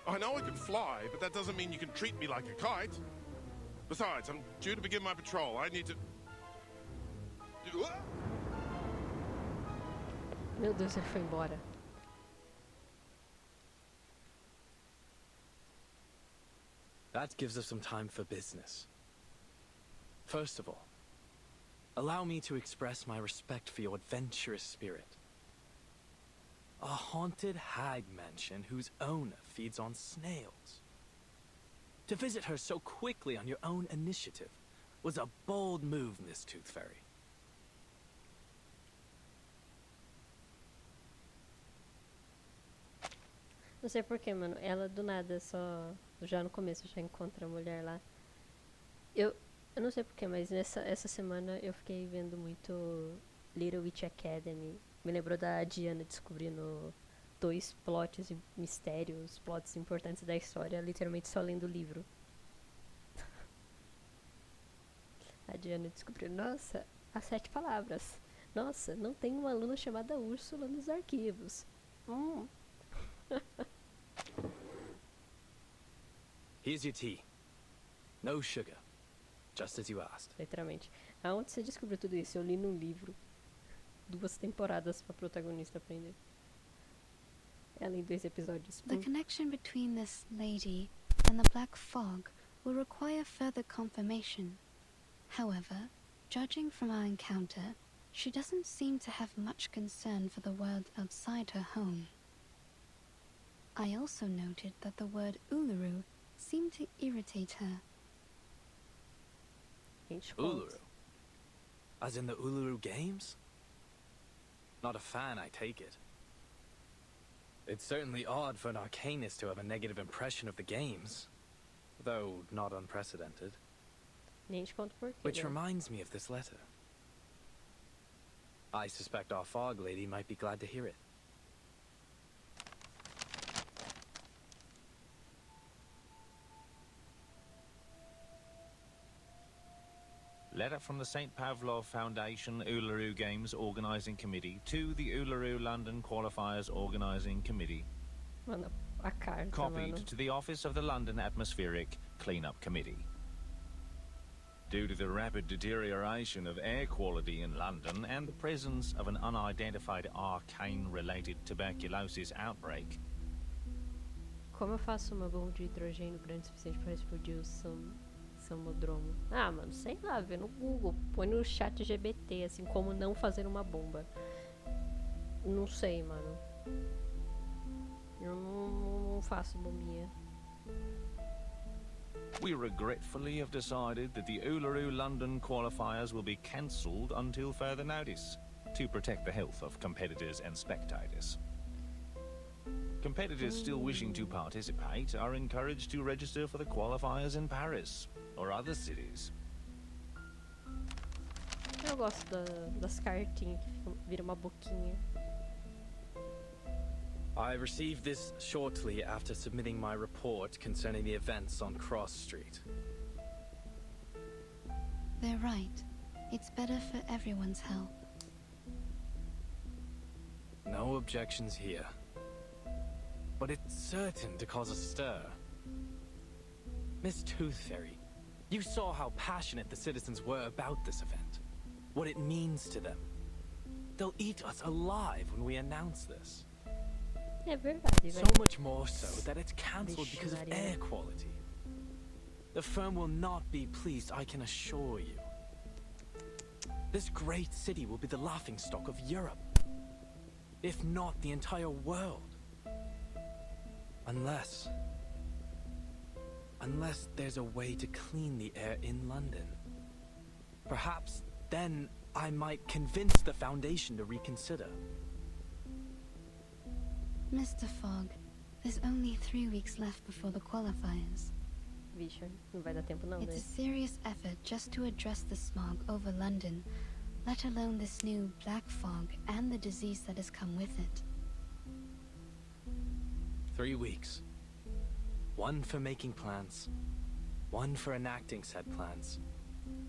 I know I can fly, but that doesn't mean you can treat me like a kite. Besides, I'm due to begin my patrol. I need to... Meu Deus, ele foi embora. That gives us some time for business. First of all, allow me to express my respect for your adventurous spirit. A haunted hag mansion whose owner feeds on snails. To visit her so quickly on your own initiative was a bold move, Miss Tooth Fairy. Não sei porquê, mano. Ela do nada só... Já no começo já encontra a mulher lá. Eu não sei porquê, mas essa semana eu fiquei vendo muito Little Witch Academy. Me lembrou da Diana descobrindo 2 plots e mistérios, plots importantes da história, literalmente só lendo o livro. A Diana descobriu, nossa, as 7 palavras. Nossa, não tem uma aluna chamada Úrsula nos arquivos. Here's your tea. No sugar. Just as you asked. Literalmente. Aonde você descobriu tudo isso? Eu li num livro. 2 temporadas pra protagonista aprender. Ela em 2 episódios. The connection between this lady and the black fog will require further confirmation. However, judging from our encounter, she doesn't seem to have much concern for the world outside her home. I also noted that the word Uluru seemed to irritate her. Uluru? As in the Uluru Games? Not a fan, I take it. It's certainly odd for an arcanist to have a negative impression of the games, though not unprecedented. Which reminds me of this letter. I suspect our fog lady might be glad to hear it. Letter from the St. Pavlov Foundation Uluru Games Organising Committee to the Uluru London Qualifiers Organising Committee. Mano, a carta, copied mano. to the office of the London Atmospheric Cleanup Committee. Due to the rapid deterioration of air quality in London and the presence of an unidentified arcane-related tuberculosis outbreak. Como eu faço uma bomba de hidrogênio grande o suficiente para explodir o Samodromo? Ah, mano, sei lá, vê no Google, põe no chat GBT, assim, como não fazer uma bomba. Não sei, mano. Eu não faço bombinha. We regretfully have decided that the Uluru London qualifiers will be cancelled until further notice, to protect the health of competitors and spectators. Competitors still wishing to participate are encouraged to register for the qualifiers in Paris or other cities. Eu gosto das cartinhas que viram uma boquinha. I received this shortly after submitting my report concerning the events on Cross Street. They're right. It's better for everyone's health. No objections here. But it's certain to cause a stir. Miss Tooth Fairy, you saw how passionate the citizens were about this event. What it means to them. They'll eat us alive when we announce this. É verdade, So much more so that it's cancelled because of air quality. The firm will not be pleased, I can assure you. This great city will be the laughingstock of Europe, if not the entire world. Unless there's a way to clean the air in London. Perhaps then I might convince the Foundation to reconsider. Mr. Fogg, there's only 3 weeks left before the qualifiers. Vixe, não vai dar tempo não, It's né? a serious effort just to address the smog over London, let alone this new black fog and the disease that has come with it. 3 weeks. 1 for making plans, 1 for enacting said plans,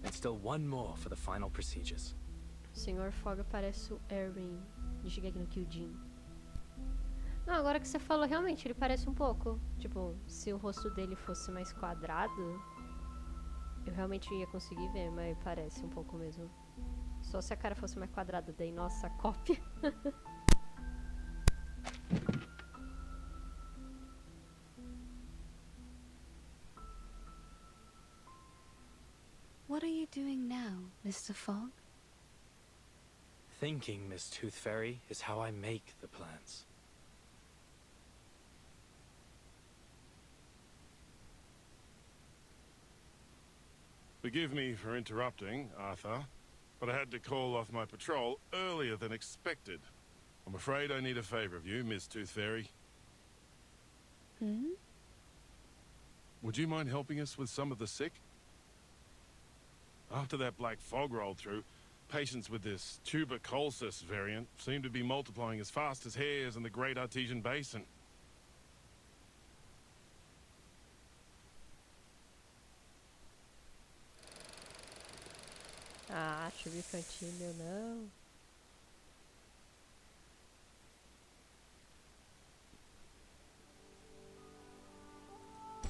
and still 1 more for the final procedures. O Sr. Fogg parece o Erin de Shingeki no Kyojin. Não, agora que você falou, realmente, ele parece um pouco. Tipo, se o rosto dele fosse mais quadrado, eu realmente ia conseguir ver, mas parece um pouco mesmo. Só se a cara fosse mais quadrada, daí nossa, cópia. What are you doing now, Mr. Fogg? Thinking, Miss Tooth Fairy, is how I make the plans. Forgive me for interrupting, Arthur, but I had to call off my patrol earlier than expected. I'm afraid I need a favor of you, Miss Tooth Fairy. Hmm? Would you mind helping us with some of the sick? After that black fog rolled through, patients with this tuberculosis variant seem to be multiplying as fast as hares in the Great Artesian Basin. Ah, chuva infantil, meu não.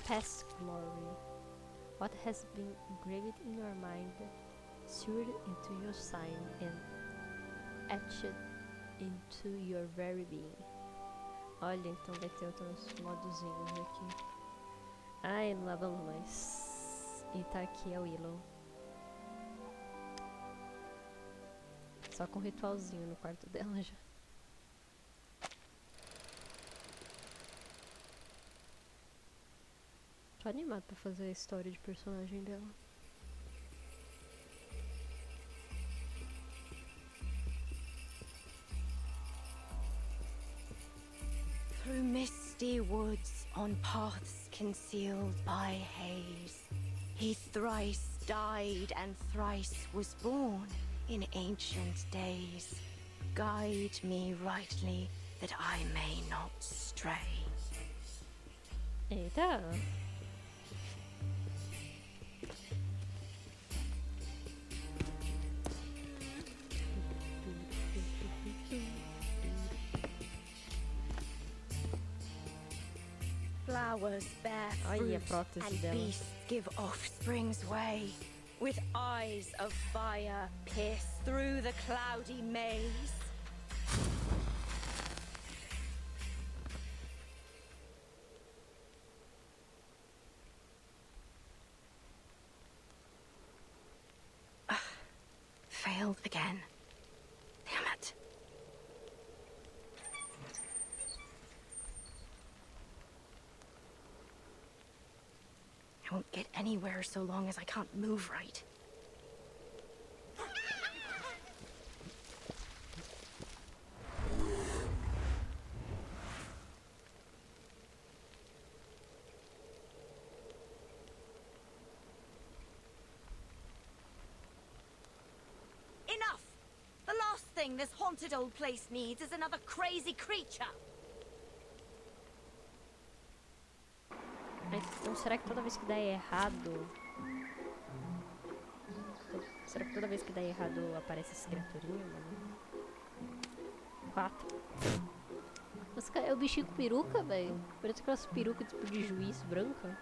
Past glory. What has been engraved in your mind, seared into your sign, and etched into your very being. Olha, então vai ter outros modozinhos aqui. Ai, não lava mais. E tá aqui a Willow. Só com um ritualzinho no quarto dela já. Tô animado pra fazer a história de personagem dela. Through misty woods, on paths concealed by haze, he thrice died and thrice was born in ancient days. Guide me rightly, that I may not stray. Eita! Flowers bear Olha a fruit, prótese and dela. beasts give offspring's way. With eyes of fire pierce through the cloudy maze. Failed again. Damn it. I won't get anywhere so long as I can't move right. Enough! The last thing this haunted old place needs is another crazy creature. Então será que toda vez que dá errado... Será que toda vez que dá errado aparece essa criaturinha, mano? 4. Mas cara, é o bichinho com peruca, velho. Parece aquelas perucas tipo de juiz branca.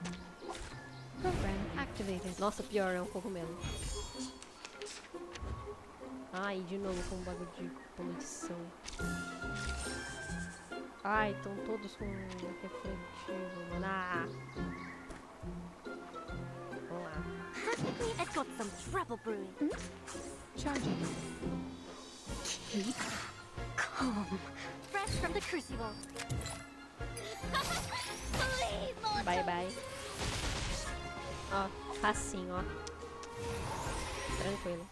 Program activated. Nossa, pior, é um cogumelo. Ai, de novo com um bagulho de poluição. Ai, estão todos com refletivo, mano. Ah. Vamos lá. I've got some trouble brewing. Charging. Keep calm. Fresh from the crucible. Believe, mortal. Bye, bye. Ó, facinho, ó. Tranquilo.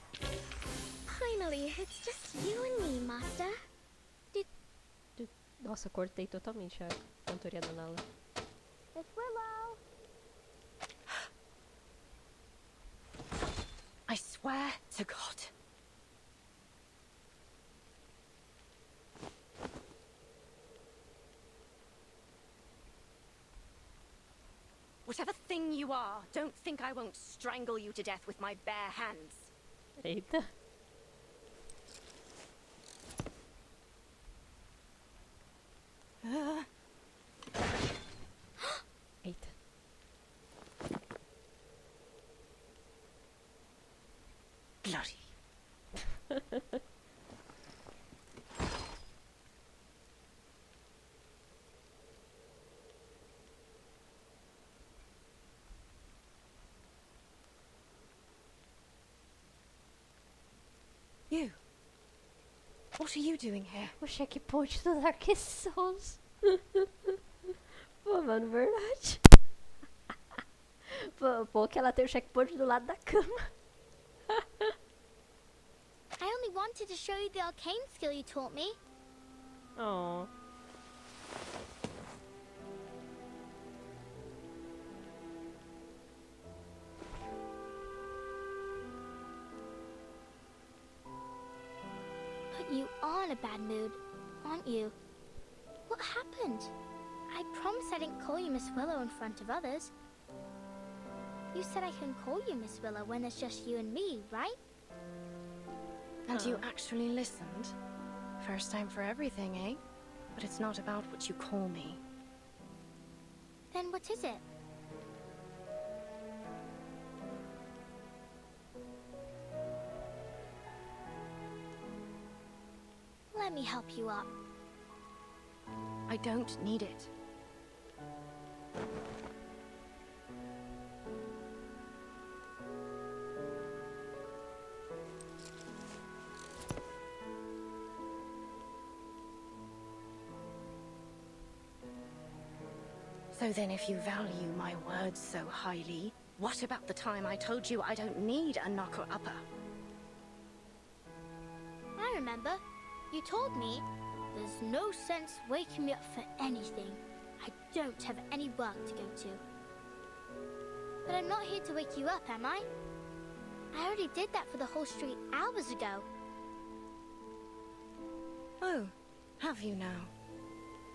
Finally, it's just you and me, Master. Nossa, cortei totalmente a cantoria da Nala. It's Willow. I swear to God. Whatever thing you are, don't think I won't strangle you to death with my bare hands. Eita. Eita. Bloody. You. What are you doing here? O checkpoint do Dark Souls. Pô, mano, verdade. Pô, que ela tem o checkpoint do lado da cama. I only wanted to show you the arcane skill you taught me. Oh. But you are in a bad mood, aren't you? What happened? I promised I didn't call you Miss Willow in front of others. You said I can call you Miss Willow when there's just you and me, right? And you actually listened? First time for everything, eh? But it's not about what you call me. Then what is it? Let me help you up. I don't need it. So then if you value my words so highly, what about the time I told you I don't need a knocker-upper? I remember. You told me there's no sense waking me up for anything. I don't have any work to go to. But I'm not here to wake you up, am I? I already did that for the whole street hours ago. Oh, have you now?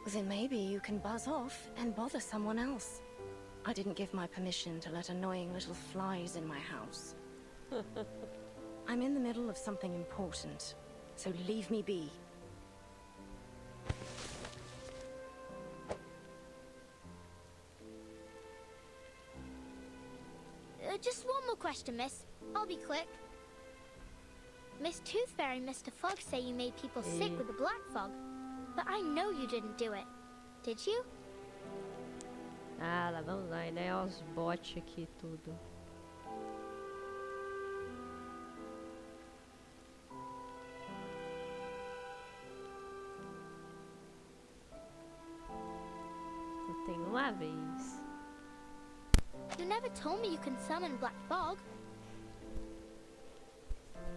Then maybe you can buzz off and bother someone else. I didn't give my permission to let annoying little flies in my house. I'm in the middle of something important, so leave me be. Just one more question, miss. I'll be quick. Miss Tooth Fairy and Mr. Fog say you made people sick with the black fog. But I know you didn't do it. Did you? Ah, lá vamos lá, né? Olha os bots aqui e tudo. Eu tenho uma vez. You never told me you can summon black fog.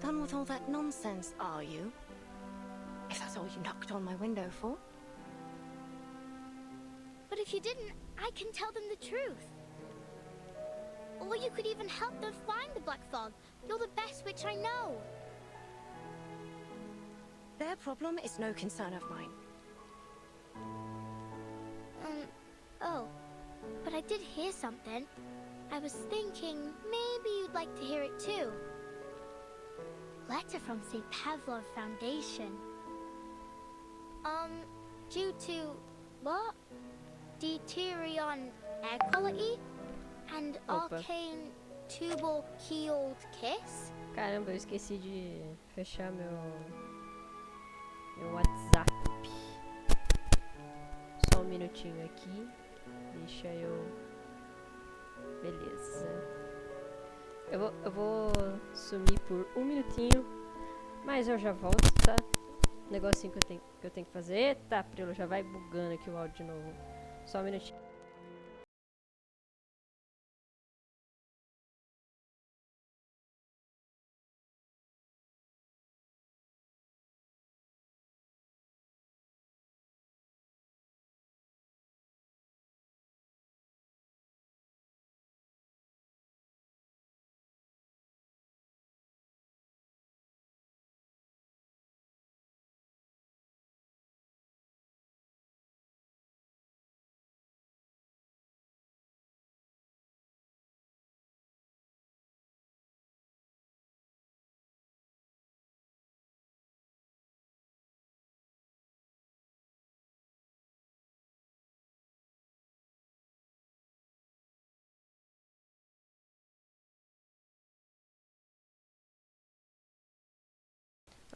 Done with all that nonsense, are you? If that's all you knocked on my window for. But if you didn't, I can tell them the truth. Or you could even help them find the black fog. You're the best witch I know. Their problem is no concern of mine. Oh. But I did hear something. I was thinking maybe you'd like to hear it too. Letter from St. Pavlov Foundation. Due to, what? Deuterion air quality and arcane tubal keeled kiss? Caramba, eu esqueci de fechar meu WhatsApp. Só um minutinho aqui. Deixa eu... Beleza. Eu vou sumir por um minutinho, mas eu já volto, tá? Negocinho que eu tenho que fazer. Eita, Prelo, já vai bugando aqui o áudio de novo. Só um minutinho.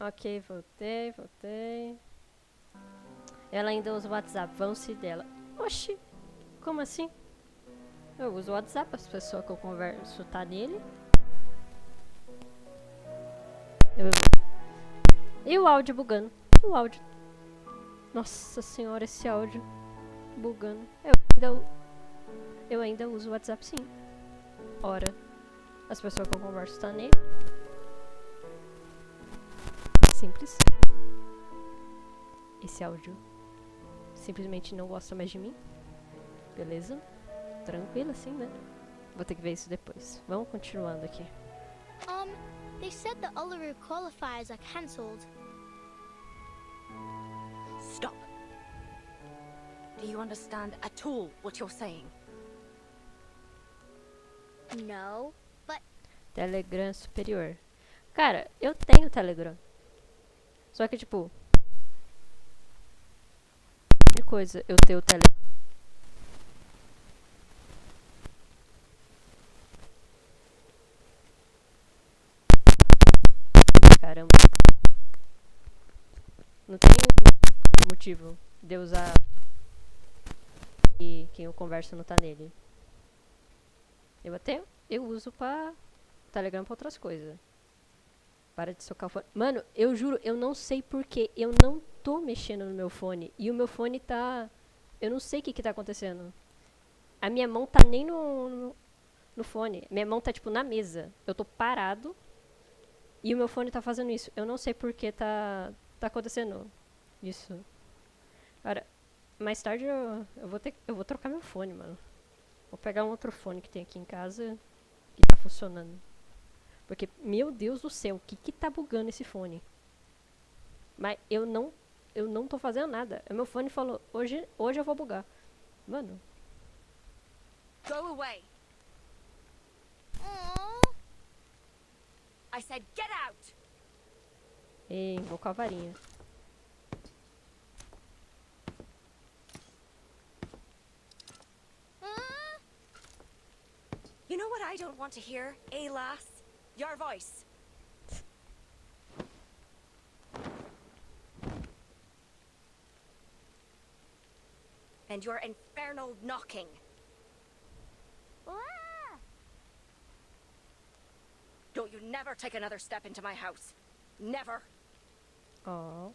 Ok, voltei. Ela ainda usa o WhatsApp, vão-se dela. Oxi, como assim? Eu uso o WhatsApp, as pessoas que eu converso tá nele. E o áudio bugando. O áudio. Nossa senhora, esse áudio bugando. Eu ainda uso o WhatsApp, sim. Ora, as pessoas que eu converso tá nele. Simples. Esse áudio simplesmente não gosta mais de mim. Beleza? Tranquilo assim, né? Vou ter que ver isso depois. Vamos continuando aqui. They said the Uluru qualifiers are cancelled. Stop. Do you understand at all what you're saying? No, but Telegram superior. Cara, eu tenho Telegram. Só que, tipo... Que coisa eu tenho o Telegram. Caramba. Não tem motivo de eu usar... E quem eu converso não tá nele. Eu uso pra... Telegram pra outras coisas. Para de socar o fone. Mano, eu juro, eu não sei porquê. Eu não tô mexendo no meu fone. E o meu fone tá... Eu não sei o que tá acontecendo. A minha mão tá nem no fone. Minha mão tá, tipo, na mesa. Eu tô parado. E o meu fone tá fazendo isso. Eu não sei porquê tá acontecendo isso. Cara, mais tarde eu vou trocar meu fone, mano. Vou pegar um outro fone que tem aqui em casa. Que tá funcionando. Porque, meu Deus do céu, o que tá bugando esse fone? Mas eu não tô fazendo nada. O meu fone falou, hoje eu vou bugar. Mano. Go away. Aww. I said get out. Ei, vou com a varinha. You know what I don't want to hear, eh, lass? Your voice. And your infernal knocking. Ah! Don't you never take another step into my house. Never. Oh.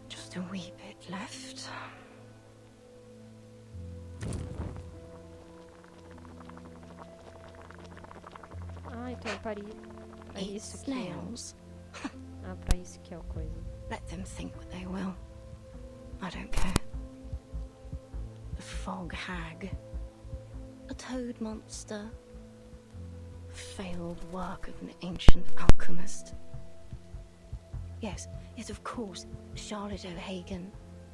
Just a wee bit left. Ah, então pra isso que Snails. Ah, pra isso que é a coisa. Let them think what they will. I don't care. The fog hag. A toad monster. Failed work of an ancient alchemist. Yes, of course, Charlotte O'Hagan.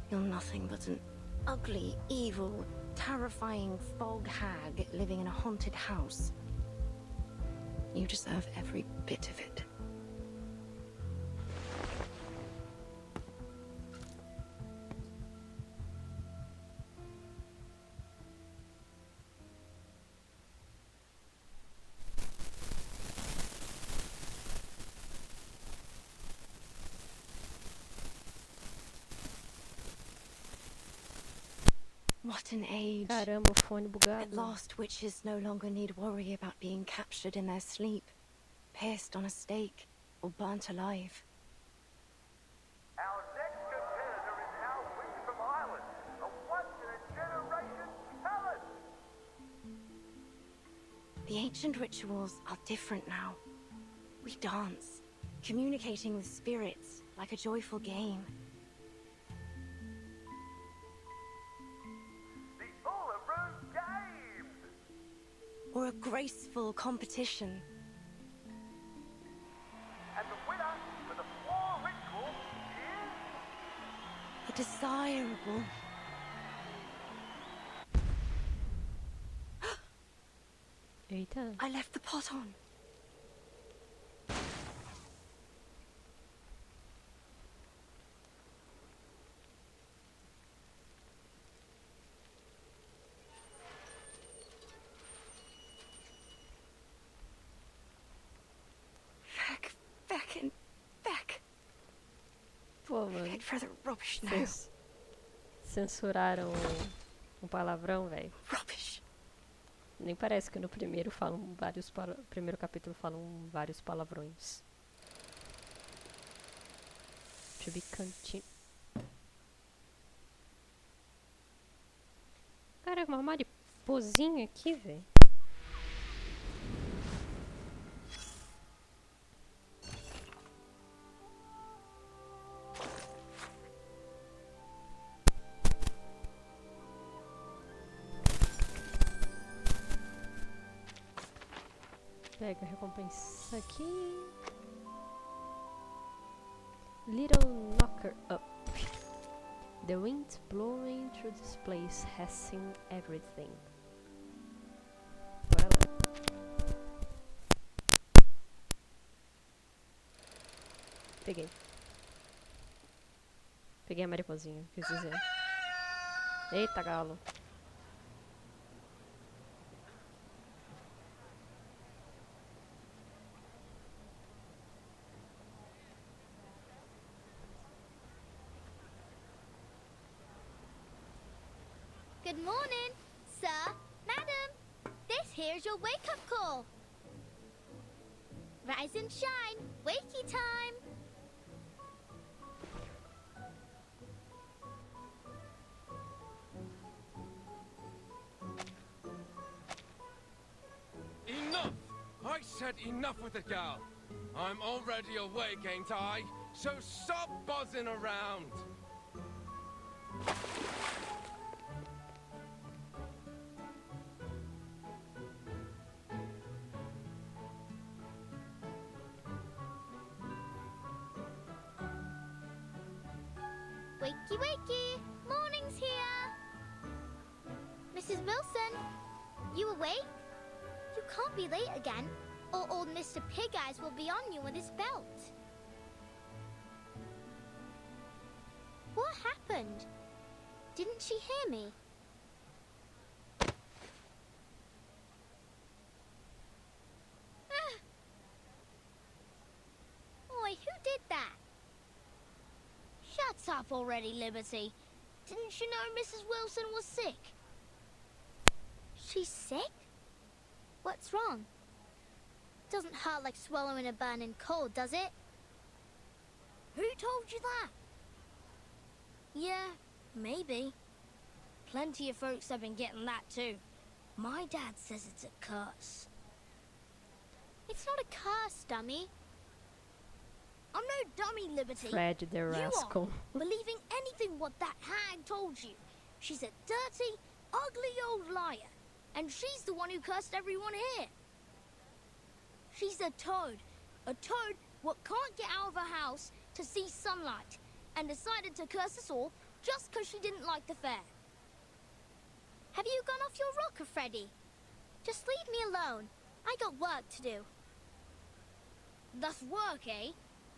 You're nothing but an ugly, evil, terrifying fog hag living in a haunted house. You deserve every bit of it. What an age. Caramba, o fone bugado. At last, witches no longer need worry about being captured in their sleep, pierced on a stake, or burnt alive. Our next competitor is now winged from Ireland, a once-in-a-generation talent. The ancient rituals are different now. We dance, communicating with spirits like a joyful game. Or a graceful competition. And the winner for the floor ritual is... A desirable, Eita. I left the pot on. Back. Pô, mano. Head for the rubbish now. Vocês censuraram um palavrão, velho. Rubbish. Nem parece que no primeiro falam vários primeiro capítulo falam vários palavrões. Deixa eu ver cantinho. Cara, uma mariposinha aqui, velho. Pega a recompensa aqui. Little knocker up. The wind blowing through this place has seen everything. Bora lá. Peguei. Peguei a mariposinha, quis dizer. Eita, galo. Good morning, sir, madam. This here's your wake-up call. Rise and shine, wakey time. Enough! I said enough with it, gal. I'm already awake, ain't I? So stop buzzing around. Wakey, wakey, morning's here. Mrs. Wilson, you awake? You can't be late again, or old Mr. Pig Eyes will be on you with his belt. What happened? Didn't she hear me? Oi, who did that? Shut up already, Liberty. Didn't you know Mrs. Wilson was sick? She's sick? What's wrong? Doesn't hurt like swallowing a burning coal, does it? Who told you that? Yeah, maybe. Plenty of folks have been getting that too. My dad says it's a curse. It's not a curse, dummy. I'm no dummy, Liberty. Fred the rascal. You are believing anything what that hag told you. She's a dirty, ugly old liar. And she's the one who cursed everyone here. She's a toad what can't get out of her house to see sunlight, and decided to curse us all just 'cause she didn't like the fair. Have you gone off your rocker, Freddy? Just leave me alone. I got work to do. That's work, eh?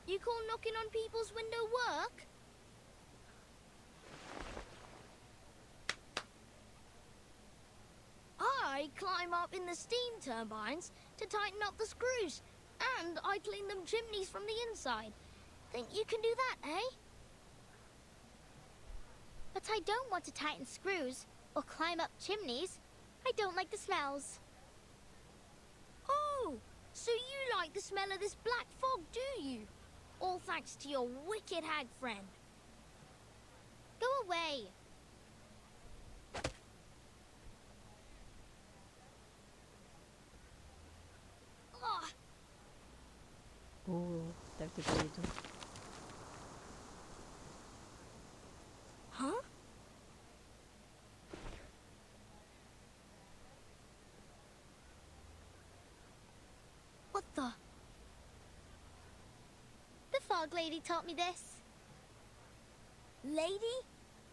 You call knocking on people's window work? I climb up in the steam turbines to tighten up the screws, and I clean them chimneys from the inside. Think you can do that, eh? But I don't want to tighten screws or climb up chimneys. I don't like the smells. Oh, so you like the smell of this black fog, do you? All thanks to your wicked hag friend. Go away. Deve ter doído. Huh? What the? The fog lady taught me this. Lady?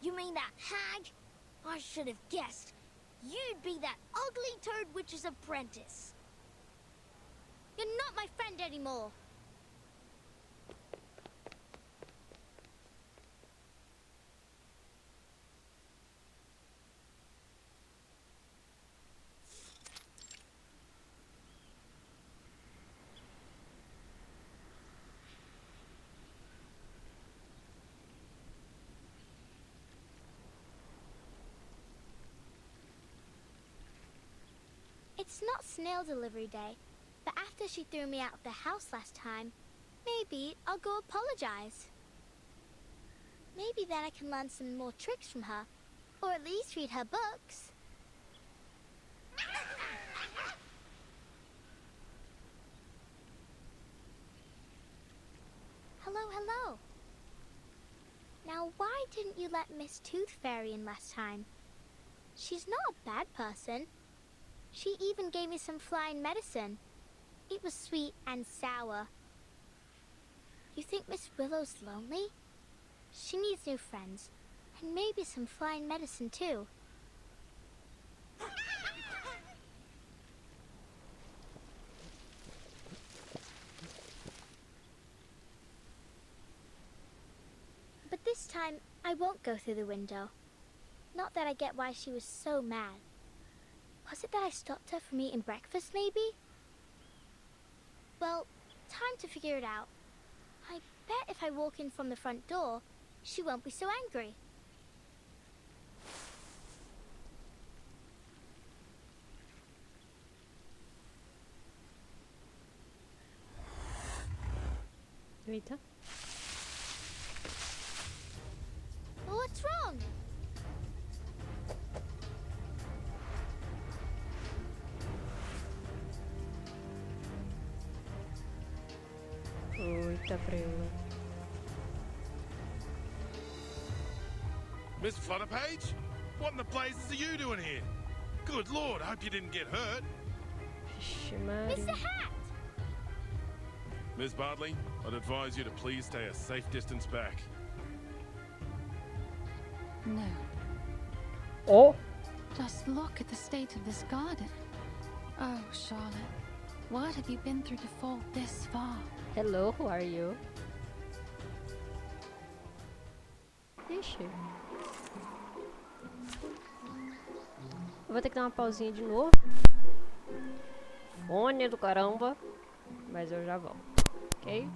You mean that hag? I should have guessed. You'd be that ugly toad witch's apprentice. You're not my friend anymore. It's not snail delivery day, but after she threw me out of the house last time, maybe I'll go apologize. Maybe then I can learn some more tricks from her, or at least read her books. Hello, hello. Now, why didn't you let Miss Tooth Fairy in last time? She's not a bad person. She even gave me some flying medicine. It was sweet and sour. You think Miss Willow's lonely? She needs new friends, and maybe some flying medicine too. But this time, I won't go through the window. Not that I get why she was so mad. Was it that I stopped her from eating breakfast, maybe? Well, time to figure it out. I bet if I walk in from the front door, she won't be so angry. Eita. What's wrong? Eita, preula. Miss Flutterpage? What in the blazes are you doing here? Good Lord, I hope you didn't get hurt. Mr. Hat! Miss Bartley, I'd advise you to please stay a safe distance back. No. Oh! Just look at the state of this garden. Oh, Charlotte, what have you been through to fall this far? Hello, who are you? Ixi. Eu vou ter que dar uma pausinha de novo. Fone do caramba. Mas eu já volto. Ok?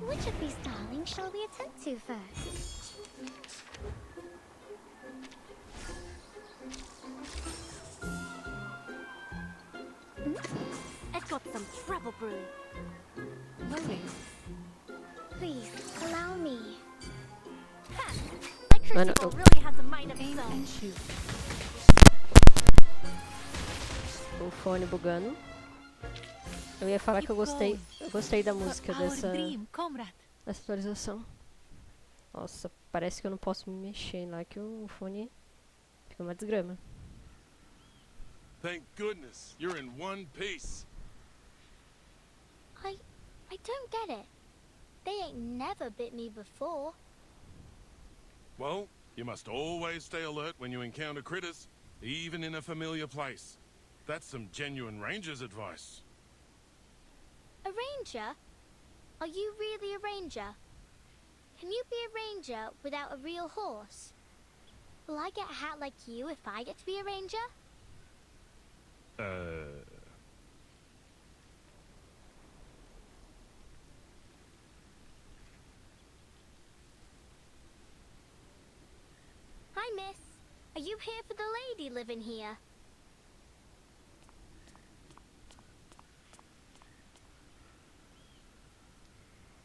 Which of these darlings shall we attend to first? I've got some trouble brewing. Loading. Please, allow me. Ha! My Mano, crucible really has a mind of its own. O fone bugando. Eu ia falar que eu gostei da música dessa atualização. Nossa, parece que eu não posso me mexer lá, que o fone fica uma desgrama. Thank goodness, you're in one piece. I don't get it. They ain't never bit me before. Well, you must always stay alert when you encounter critters, even in a familiar place. That's some genuine ranger's advice. A ranger? Are you really a ranger? Can you be a ranger without a real horse? Will I get a hat like you if I get to be a ranger? Hi, miss. Are you here for the lady living here?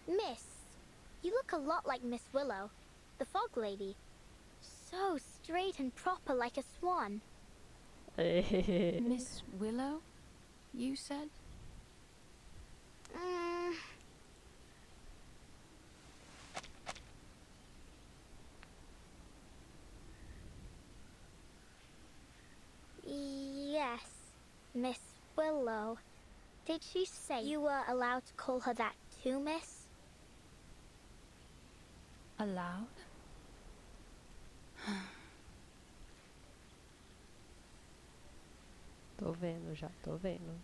Miss, you look a lot like Miss Willow, the fog lady. So straight and proper like a swan. Miss Willow, you said? Yes, Miss Willow. Did she say you were allowed to call her that too, miss? Allowed? Tô vendo já, tô vendo.